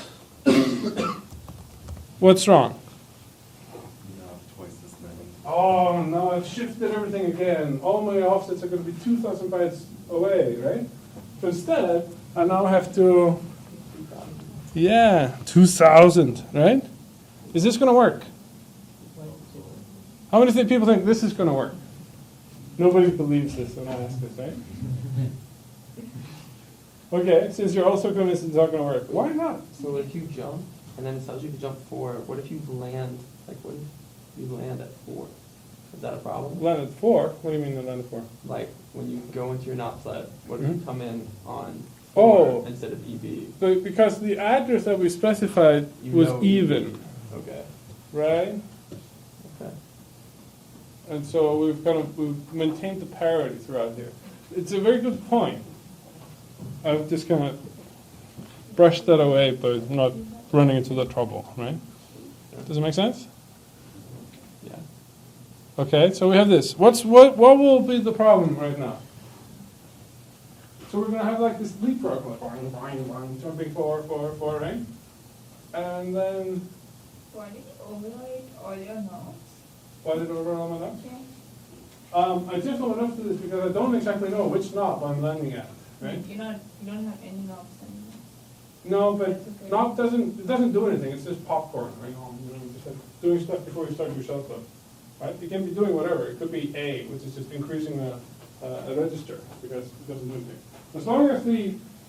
Speaker 1: what's wrong?
Speaker 6: You have twice as many.
Speaker 1: Oh, no, I've shifted everything again. All my offsets are going to be 2,000 bytes away, right? So instead, I now have to, 2,000, right? Is this going to work? How many people think this is going to work? Nobody believes this when I ask this, right? Okay, since you're also convinced it's not going to work, why not?
Speaker 3: So if you jump, and then it tells you to jump 4, what if you land, what if you land at 4? Is that a problem?
Speaker 1: Land at 4? What do you mean land at 4?
Speaker 3: Like, when you go into your not set, what if
Speaker 1: Mhm.
Speaker 3: you come in on
Speaker 1: Oh.
Speaker 3: 4 instead of EB?
Speaker 1: So because the address that we specified
Speaker 3: You
Speaker 1: was
Speaker 3: know
Speaker 1: even,
Speaker 3: Okay,
Speaker 1: right?
Speaker 3: okay.
Speaker 1: And so we've maintained the parity throughout here. It's a very good point. I've just kind of brushed that away by not running into the trouble, right? Does it make sense?
Speaker 3: Yeah.
Speaker 1: Okay, so we have this. What will be the problem right now? So we're going to have like this leapfrog, like boing, boing, boing, jumping 4, 4, 4, right? And then,
Speaker 2: Why did you override all your knobs?
Speaker 1: why did it overall my knobs?
Speaker 2: Yeah.
Speaker 1: I just don't enough to this because I don't exactly know which knob I'm landing at, right?
Speaker 2: You don't have any knobs anymore.
Speaker 1: No, but
Speaker 2: That's okay.
Speaker 1: knob doesn't do anything. It's just popcorn, right? Just like doing stuff before you start your shell code, right? It can be doing whatever. It could be A, which is just increasing a register because it doesn't do anything. As long as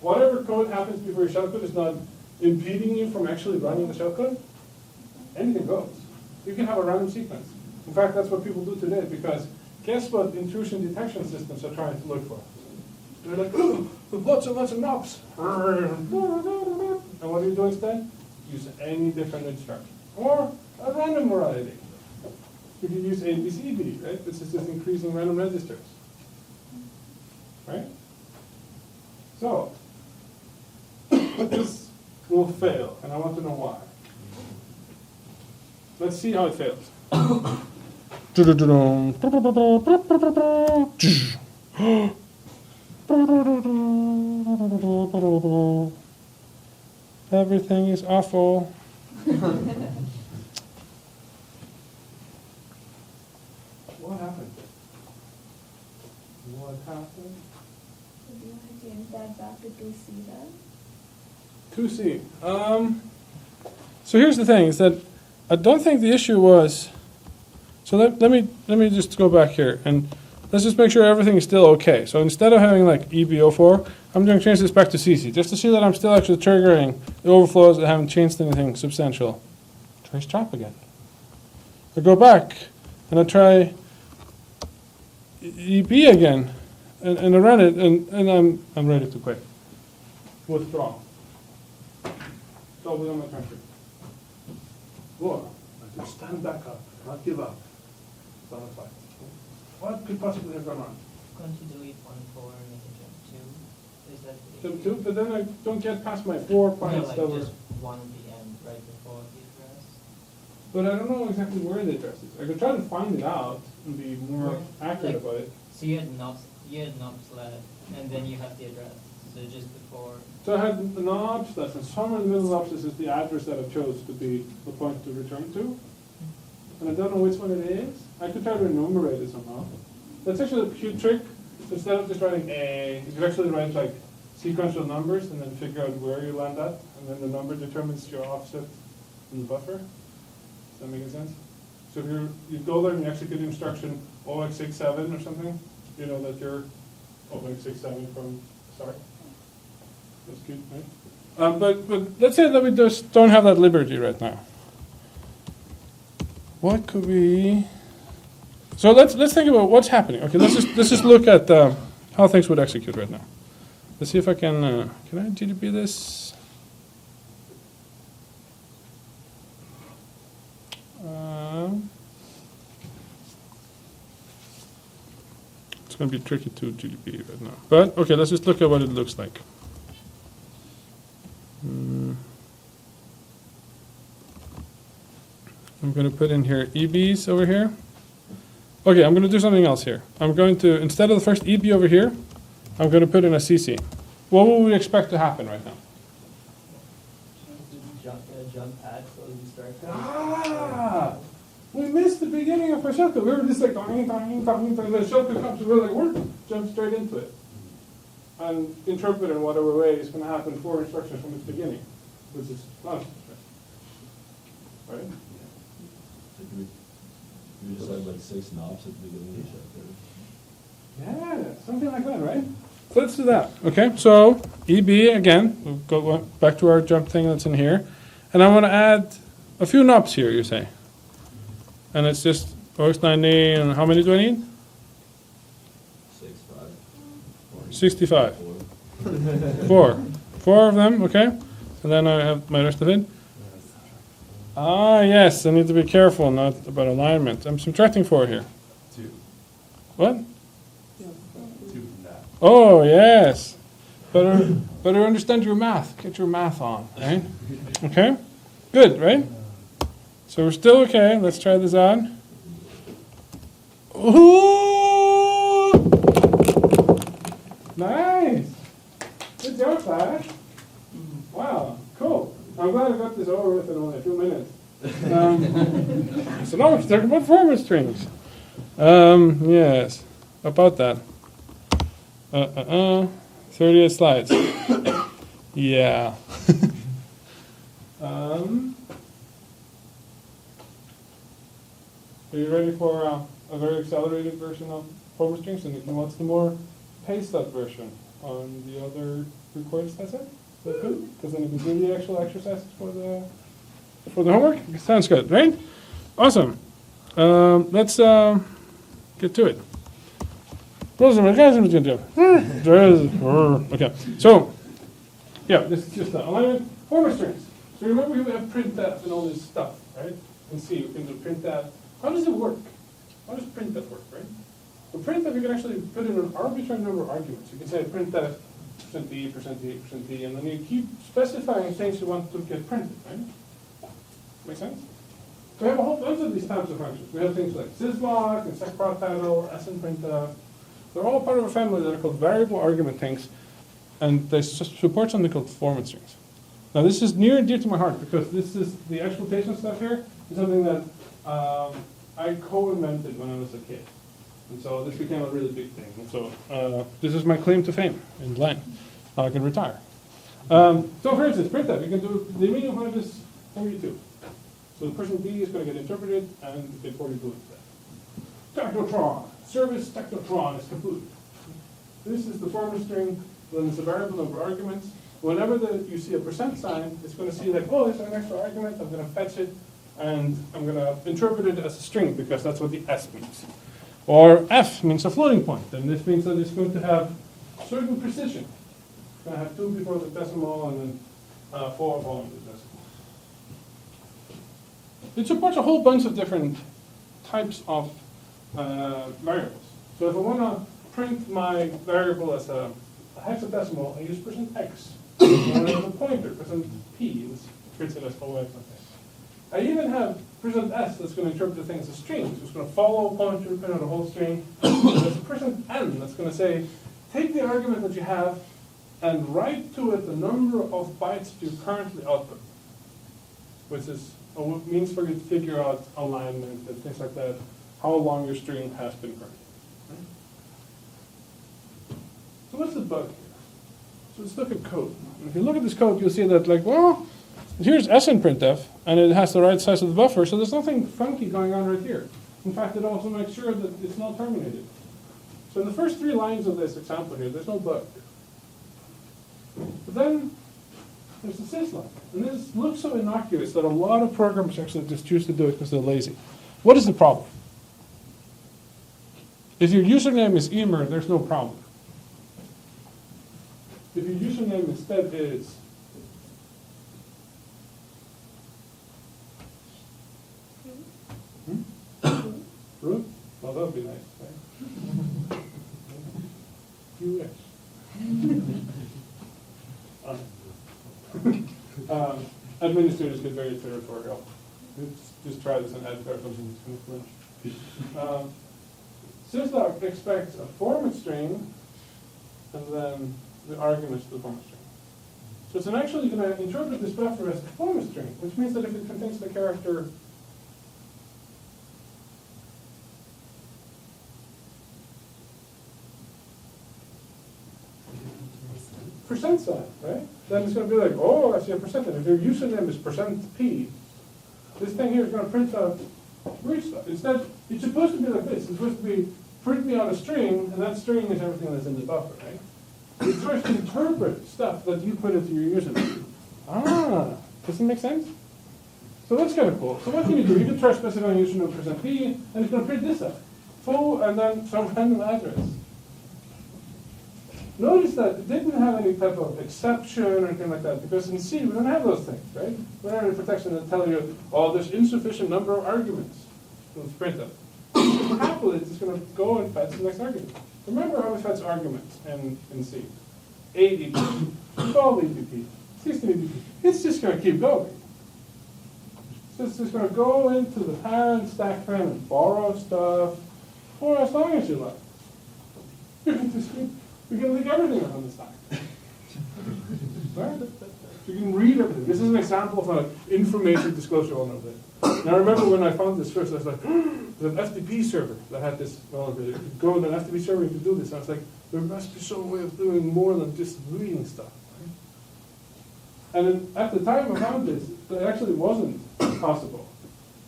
Speaker 1: whatever code happens before your shell code is not impeding you from actually running the shell code, anything goes. You can have a random sequence. In fact, that's what people do today because guess what intrusion detection systems are trying to look for? They're like, ooh, lots and lots of knobs. And what do you do instead? Use any different instruction. Or a random variety. You can use A, B, C, D, right? This is just increasing random registers. Right? So, this will fail, and I want to know why. Let's see how it fails. Everything is awful. What happened? What happened?
Speaker 2: So do you want to change that back to 2C then?
Speaker 1: 2C. So here's the thing: is that I don't think the issue was. So let me just go back here and let's just make sure everything is still okay. So instead of having like EB04, I'm going to change this back to CC just to see that I'm still actually triggering the overflows that haven't changed anything substantial. Trace trap again. I go back and I try EB again and I run it and I'm ready to quit. Withdraw. Double on my country. Or I just stand back up, not give up. So I'm fine. What could possibly have gone wrong?
Speaker 4: Can't you delete 1, 4 and make it jump 2? Is that the
Speaker 1: Jump
Speaker 4: issue?
Speaker 1: 2, but then I don't get past my 4
Speaker 4: No,
Speaker 1: points
Speaker 4: like
Speaker 1: that were.
Speaker 4: just 1 at the end, right before the address.
Speaker 1: But I don't know exactly where the address is. I could try to find it out and be more accurate
Speaker 4: Like-
Speaker 1: about it.
Speaker 4: So you had knobs left, and then you have the address. So just before.
Speaker 1: So I had the knobs left, and somewhere in the middle of this is the address that I chose to be the point to return to. And I don't know which one it is. I could try to enumerate it somehow. That's actually a cute trick. So instead of just writing A, you could actually write like sequential numbers and then figure out where you land at, and then the number determines your offset in the buffer. Does that make any sense? So if you go there and you execute the instruction OX67 or something, you know that you're OX67 from start. That's cute, right? But let's say that we just don't have that liberty right now. What could we? So let's think about what's happening. Okay, let's just look at how things would execute right now. Let's see if I can I GDB this? It's going to be tricky to GDB right now. But okay, let's just look at what it looks like. I'm going to put in here EBs over here. Okay, I'm going to do something else here. I'm going to, instead of the first EB over here, I'm going to put in a CC. What would we expect to happen right now?
Speaker 3: Jump pad, close and start.
Speaker 1: Ah! We missed the beginning of our shellcode. We were just like, dong, dong, dong, dong. The shellcode comes, we're like, we're jump straight into it. And interpret in whatever way is going to happen 4 instructions from its beginning, which is nonsense, right?
Speaker 5: You just had like 6 knobs at the beginning of the chapter.
Speaker 1: Yeah, something like that, right? So let's do that. Okay, so EB again, we'll go back to our jump thing that's in here. And I want to add a few knobs here, you say. And it's just OX90, and how many do I need?
Speaker 5: 6, 5.
Speaker 1: 65.
Speaker 5: 4.
Speaker 1: 4 of them, okay. And then I have my rest of it. Ah, yes, I need to be careful, not about alignment. I'm subtracting 4 here.
Speaker 6: 2.
Speaker 1: What?
Speaker 6: 2 from that.
Speaker 1: Oh, yes. Better understand your math. Get your math on, right? Okay? Good, right? So we're still okay. Let's try this on. Ooh! Nice! Good job, class. Wow, cool. I'm glad I got this over with in only a few minutes. So now we can talk about performance strings. Yes, about that. 38 slides. Yeah. Are you ready for a very accelerated version of performance strings? And what's the more paced up version on the other recorded session? Is that good? Because then you can do the actual exercises for the homework? Sounds good, right? Awesome. Let's get to it. Okay, so, yeah, this is just alignment, performance strings. So remember we have printf and all this stuff, right? And see, we can do printf. How does it work? How does printf work, right? So printf, you can actually put in an arbitrary number of arguments. You can say printf %d, %d, and then you keep specifying things you want to get printed, right? Make sense? So we have a whole bunch of these types of functions. We have things like syslog and secprottitle, snprintf. They're all part of a family that are called variable argument things, and they support something called performance strings. Now this is near and dear to my heart because this is the exploitation stuff here is something that I co-invented when I was a kid. And so this became a really big thing. And so this is my claim to fame in line. Now I can retire. So for instance, printf, you can do the meaning of is 42. So the person B is going to get interpreted and get 42 instead. Technotron, service Technotron is kaput. This is the former string, then it's a variable number of arguments. Whenever you see a % sign, it's going to see like, oh, there's an extra argument, I'm going to fetch it, and I'm going to interpret it as a string because that's what the S means. Or F means a floating point, and this means that it's going to have certain precision. It's going to have 2 before the decimal and then 4 following the decimal. It supports a whole bunch of different types of variables. So if I want to print my variable as a hexadecimal, I use %x. Or as a pointer, %p, which prints it as OX. I even have %s that's going to interpret the thing as a string. So it's going to follow a pointer, print out a whole string. There's a %n that's going to say, take the argument that you have and write to it the number of bytes you currently output, which is a means for you to figure out alignment and things like that, how long your string has been printed. So what's the bug here? So let's look at code. And if you look at this code, you'll see that, like, well, here's snprintf, and it has the right size of the buffer, so there's nothing funky going on right here. In fact, it also makes sure that it's not terminated. So in the first 3 lines of this example here, there's no bug. But then there's the syslog. And this looks so innocuous that a lot of programmers actually just choose to do it because they're lazy. What is the problem? If your username is Ymir, there's no problem. If your username instead is root, well, that would be nice, right? You wish. Administrators get very territorial. Just try this and add something that's going to syslog expects a format string and then the arguments to the format string. So it's actually going to interpret this buffer as a format string, which means that if it contains the character % sign, right? Then it's going to be like, oh, I see a percent. And if your username is %p, this thing here is going to print out weird stuff. Instead, It's supposed to be like this. It's supposed to be print me out a string, and that string is everything that's in the buffer, right? It's supposed to interpret stuff that you put into your username. Ah, does it make sense? So that's kind of cool. So what can you do? You can try specifying username %p, and it's going to print this out. Full, and then some random address. Notice that it didn't have any type of exception or anything like that, because in C we don't have those things, right? We don't have any protection that tell you, oh, there's insufficient number of arguments. So let's print them. Happily, it's just going to go and fetch the next argument. Remember how we fetch arguments in C. 8 EPP, 12 EPP, 16 EPP. It's just going to keep going. So it's just going to go into the parent stack frame and borrow stuff for as long as you like. We can leak everything on the stack. Right? You can read everything. This is an example of an information disclosure vulnerability. Now, I remember when I found this first, I was like, there's an FTP server that had this vulnerability. You could go to an FTP server and you could do this. And I was like, there must be some way of doing more than just reading stuff. Right? And then at the time I found this, it actually wasn't possible.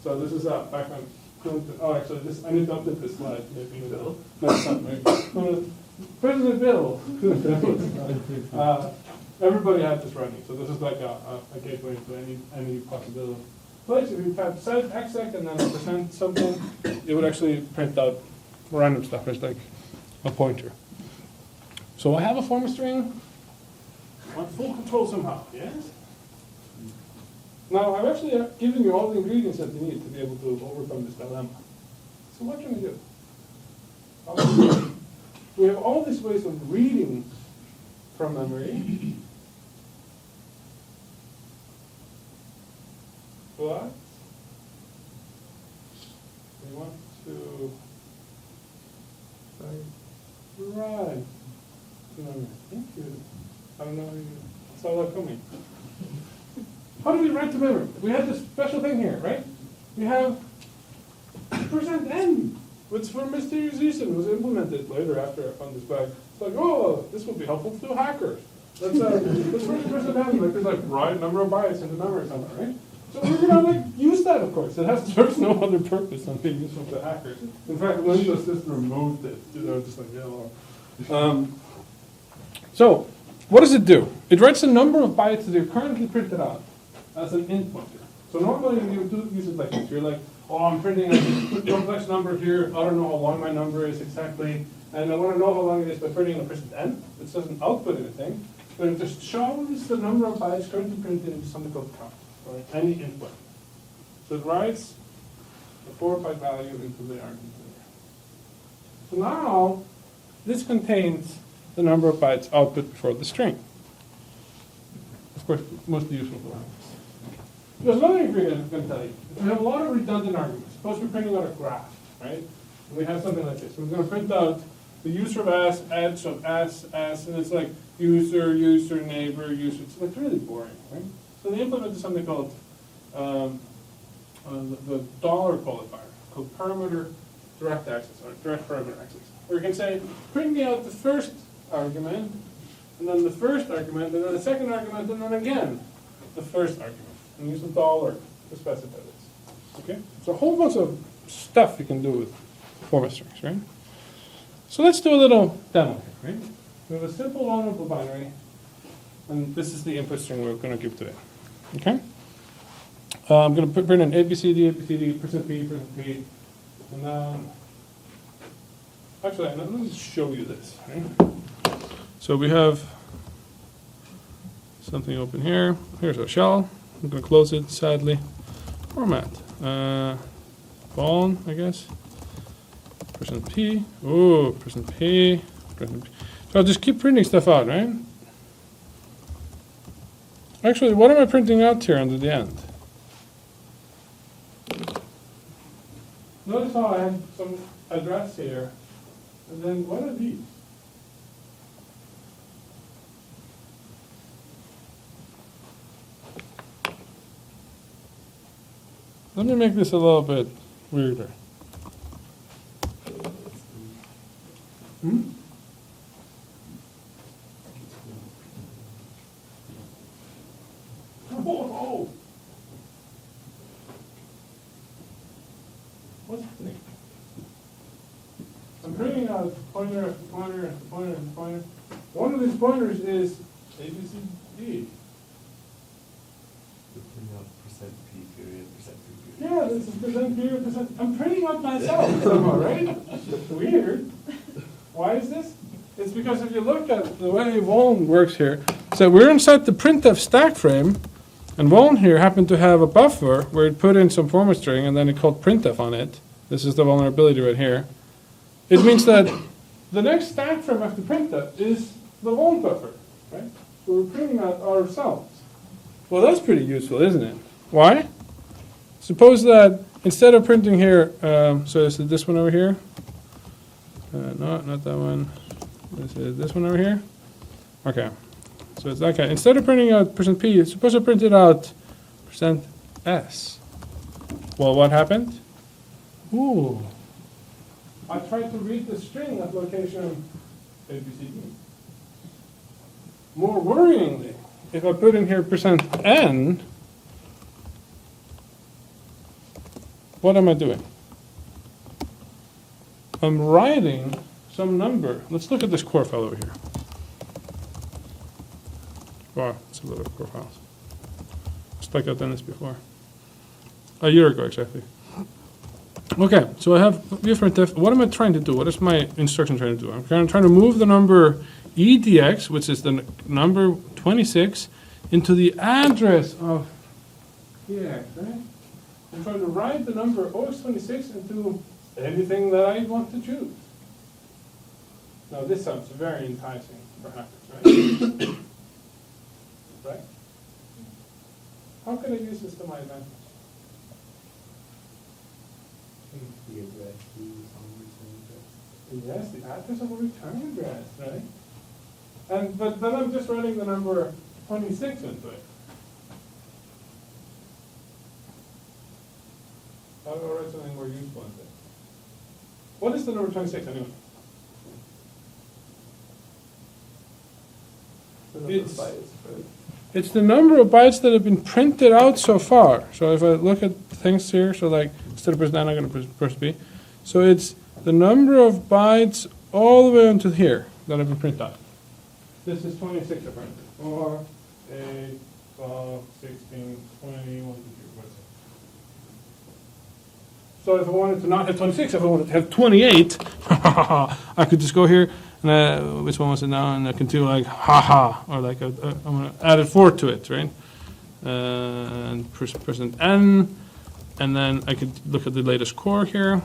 Speaker 1: So this is back on. Oh, actually, this I need to update this slide. Maybe Bill. No, it's not maybe. President Bill. Everybody had this running, so this is like a gateway to any possibility. Place if you type set exec and then percent something, it would actually print out random stuff. It's like a pointer. So I have a form string. I want full control somehow. Yes. Now I've actually given you all the ingredients that you need to be able to overcome this dilemma. So what can we do? We have all these ways of reading from memory. But we want to right to memory. Thank you. I don't know how you saw that coming. How do we write to memory? We have this special thing here, right? We have %n, which for mysterious reason was implemented later after I found this bug. It's like, oh, this would be helpful to hackers. Let's write %n, like there's like right number of bytes into memory somewhere, right? So we're gonna use that, of course. It serves no other purpose than being useful to hackers. In fact, Windows just removed it, just like yellow. So, what does it do? It writes the number of bytes that are currently printed out as an int pointer. So normally you do use it like this. You're like, oh, I'm printing a complex number here. I don't know how long my number is exactly, and I want to know how long it is by printing a %n. It doesn't output anything, but it just shows the number of bytes currently printed into something called count, or any input. So it writes the 4-byte value into the argument there. So now this contains the number of bytes output before the string. Of course, mostly useful for language. There's another ingredient I'm going to tell you. We have a lot of redundant arguments. Suppose we're printing out a graph, right? And we have something like this. We're going to print out the user of S, edge of S, and it's like user, neighbor, user. It's like really boring, right? So they implemented something called the dollar qualifier, called parameter direct access, or direct parameter access. Where you can say, print me out the first argument, and then the first argument, and then the second argument, and then again the first argument. And use the dollar to specify this. Okay? So a whole bunch of stuff you can do with format strings, right? So let's do a little demo here, right? We have a simple vulnerable binary, and this is the input string we're going to give to it. Okay? I'm going to print an ABCD, %p, and then, actually, let me show you this, right? So we have something open here. Here's our shell. I'm going to close it, sadly. Format. Bone, I guess. %p. Ooh, %p. %p. So I'll just keep printing stuff out, right? Actually, what am I printing out here under the end? Notice how I have some address here. And then what are these? Let me make this a little bit weirder. Oh! What's happening? I'm printing out pointer after pointer after pointer after pointer. One of these pointers is ABCD.
Speaker 6: You're putting out percent P period, percent P period.
Speaker 1: Yeah, this is percent period, percent. I'm printing out myself somehow, right? Weird. Why is this? It's because if you look at the way Voln works here, so we're inside the printf stack frame, and Voln here happened to have a buffer where it put in some format string and then it called printf on it. This is the vulnerability right here. It means that the next stack frame after printf is the Voln buffer, right? So we're printing out ourselves. Well, that's pretty useful, isn't it? Why? Suppose that instead of printing here, so is it this one over here? No, not that one. Is it this one over here? Okay. So it's that guy. Instead of printing out %p, it's supposed to print it out %s. Well, what happened? Ooh. I tried to read the string at location ABCD. More worryingly, if I put in here %n, what am I doing? I'm writing some number. Let's look at this core file over here. Wow, it's a lot of core files. Just like I've done this before. A year ago, exactly. Okay, so I have vprintf. What am I trying to do? What is my instruction trying to do? I'm trying to move the number edx, which is the number 26, into the address of px, right? I'm trying to write the number OX26 into anything that I want to choose. Now this sounds very enticing for hackers, right? Right? How can I use this to my advantage?
Speaker 6: The address, the return address.
Speaker 1: Yes, the address of a return address, right? But then I'm just running the number 26 into it. How do I write something more useful into it? What is the number 26 anyway? It's the number of bytes that have been printed out so far. So if I look at things here, so like instead of press 9, I'm going to press B. So it's the number of bytes all the way until here that have been printed out. This is 26 apparently. 4, 8, 12, 16, 20, 1, 2, 3, 4, 6. So if I wanted to not have 26, if I wanted to have 28, I could just go here, and which one was it now? And I can do like, haha, or like, I'm going to add a 4 to it, right? And %n, and then I could look at the latest core here.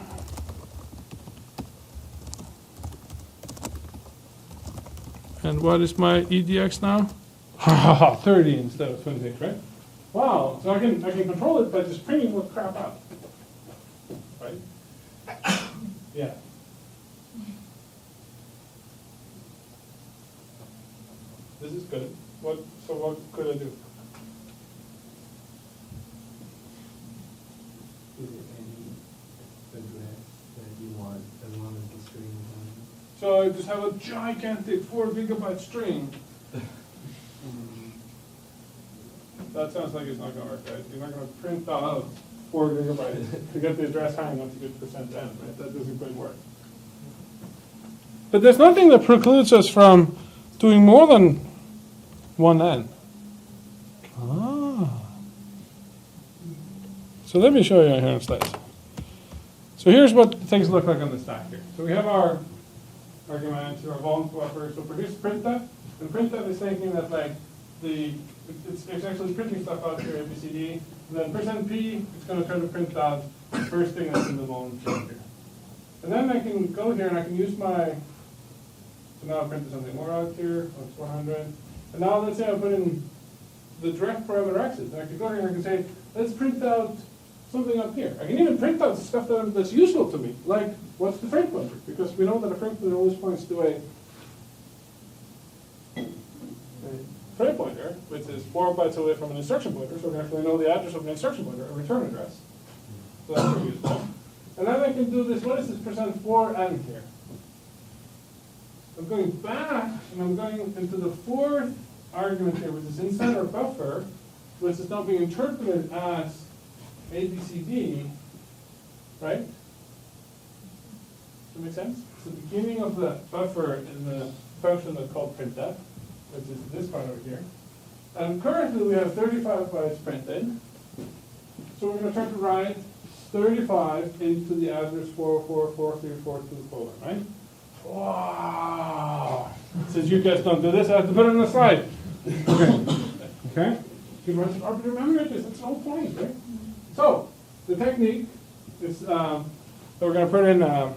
Speaker 1: And what is my EDX now? 30 instead of 26, right? Wow, so I can control it by just printing what crap out. Right? Yeah. This is good. So what could I do?
Speaker 6: Is there any address that you want as long as the string is on?
Speaker 1: So I just have a gigantic 4 gigabyte string. That sounds like it's not going to work, right? You're not going to print out 4 gigabytes to get the address hang once you get %n, right? That doesn't quite work. But there's nothing that precludes us from doing more than 1n. Ah. So let me show you here on slides. So here's what things look like on the stack here. So we have our arguments, our volume buffer. So produce printf, and printf is thinking that like it's actually printing stuff out here, ABCD, and then %p, it's going to try to print out the first thing that's in the volume string here. And then I can go here and I can use my, so now I printed something more out here, 400. And now let's say I put in the direct parameter x's, and I can go here and I can say, let's print out something up here. I can even print out stuff that's useful to me, like what's the frame pointer? Because we know that a frame pointer always points to a frame pointer, which is 4 bytes away from an instruction pointer, so we can actually know the address of an instruction pointer, a return address. So that's very useful. And then I can do this, what is this %4n here? I'm going back, and I'm going into the 4th argument here, which is inside our buffer, which is now being interpreted as ABCD, right? Does that make sense? the beginning of the buffer in the function that's called printf, which is this part over here. And currently we have 35 bytes printed. So we're going to try to write 35 into the address 4044342, right? Wow! Since you guys don't do this, I have to put it on the slide. Okay? You can run some arbitrary memory address, that's the whole point, right? So, the technique is that we're going to put in, we're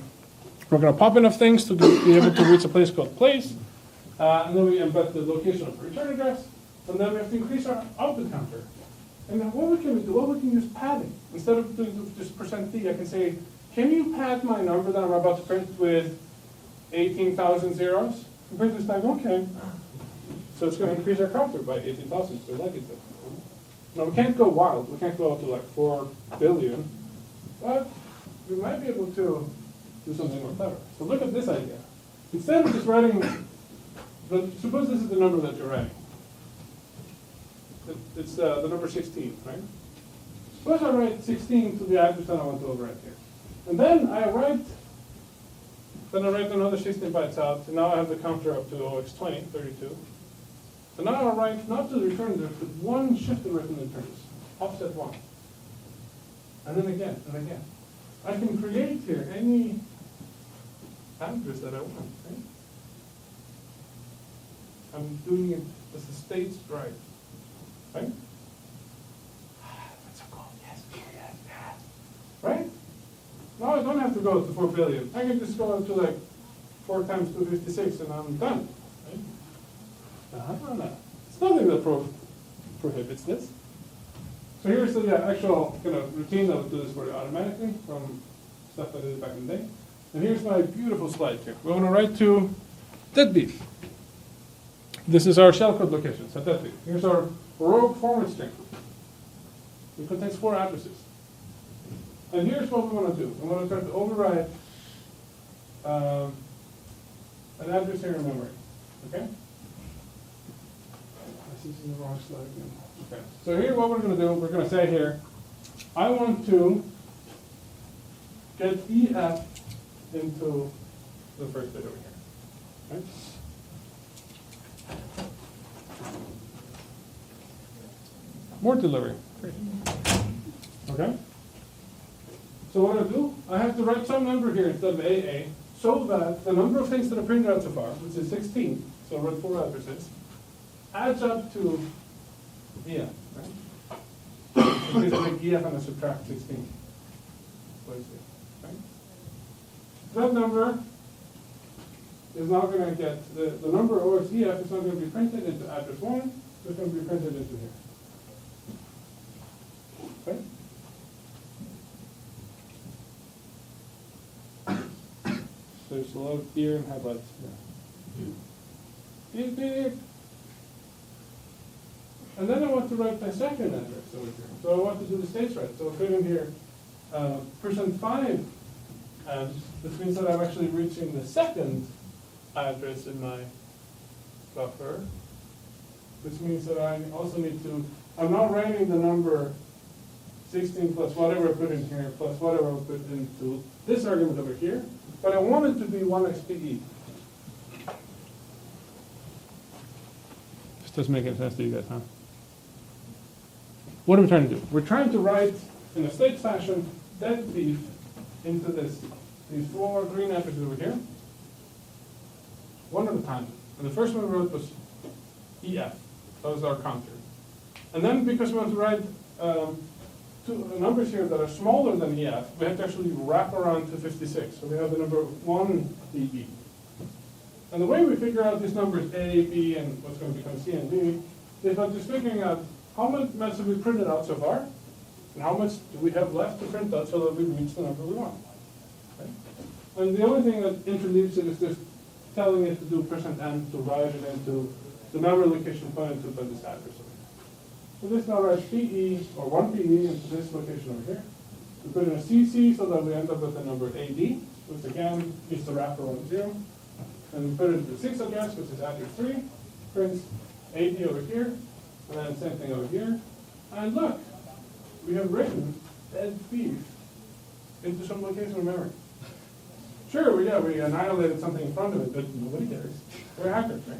Speaker 1: going to pop enough things to be able to reach a place called place, and then we embed the location of the return address, and then we have to increase our output counter. And then what can we do? Well, we can use padding. Instead of doing just %d, I can say, can you pad my number that I'm about to print with 18,000 zeros? And print this back, okay. So it's going to increase our counter by 18,000, so we like it to. Now we can't go wild. We can't go up to like 4 billion, but we might be able to do something more clever. So look at this idea. Instead of just writing, suppose this is the number that you're writing. It's the number 16, right? Suppose I write 16 to the address that I want to overwrite here. And then I write another 16 bytes out, and now I have the counter up to 0x20, 32. So now I write not to the return address, but one shift away from the returns, offset 1. And then again, and again. I can create here any address that I want, right? I'm doing it as the state's drive. Right? That's so cool. Yes, yes, yes. Right? Now I don't have to go to 4 billion. I can just go up to like 4 times 256 and I'm done. Right? It's nothing that prohibits this. So here's the actual kind of routine that will do this for you automatically from stuff I did back in the day. And here's my beautiful slide here. We're going to write to dead beef. This is our shellcode location, so dead beef. Here's our rogue forward string. It contains 4 addresses. And here's what we want to do. We want to try to override an address here in memory. Okay? This is in the wrong slide again. Okay. So here what we're going to do, we're going to say here, I want to get EF into the first bit over here. Right? More delivery. Great. Okay? So what I do, I have to write some number here instead of AA, so that the number of things that are printed out so far, which is 16, so I wrote 4 addresses, adds up to EF, right? So just take EF and I subtract 16. Right? That number is now going to get, the number OXEF is not going to be printed into address 1, it's going to be printed into here. Okay? There's a lot of deer and headlights. Yeah. Beep, beep. And then I want to write my second address over here. So I want to do the states right. So I'll put in here %5, and this means that I'm actually reaching the second address in my buffer, which means that I also need to, I'm now writing the number 16 plus whatever I put in here, plus whatever I put into this argument over here, but I want it to be 1xPE. This doesn't make any sense to you guys, huh? What are we trying to do? We're trying to write, in a state fashion, dead beef into these 4 green addresses over here, one at a time. And the first one we wrote was EF. That was our counter. And then because we want to write 2 numbers here that are smaller than EF, we have to actually wrap around to 56. So we have the number 1 EE. And the way we figure out these numbers A, B, and what's going to become C and D is by just figuring out how much have we printed out so far, and how much do we have left to print out so that we reach the number we want. Okay? And the only thing that interleaves it is just telling it to do %n to write it into the memory location pointed to by this address over here. So this now writes PE, or 1 PE, into this location over here. We put in a CC so that we end up with the number AD, which again is the wrapper on 0. And we put it into the 6 address, which is address 3, prints AD over here, and then same thing over here. And look, we have written dead beef into some location of memory. Sure, we annihilated something in front of it, but nobody cares. We're hackers, right?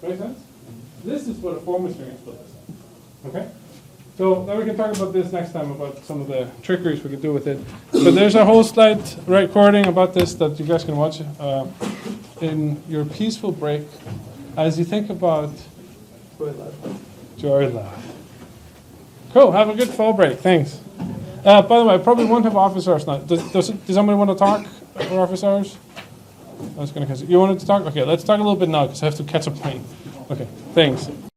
Speaker 1: Make sense? This is what a formal string exploit is. Okay? So now we can talk about this next time, about some of the trickeries we can do with it. But there's a whole slide recording about this that you guys can watch in your peaceful break as you think about joy love. Cool, have a good fall break, thanks. By the way, I probably won't have office hours now. Does somebody want to talk for office hours? I was going to catch it. You wanted to talk? Okay, let's talk a little bit now because I have to catch a plane. Okay, thanks.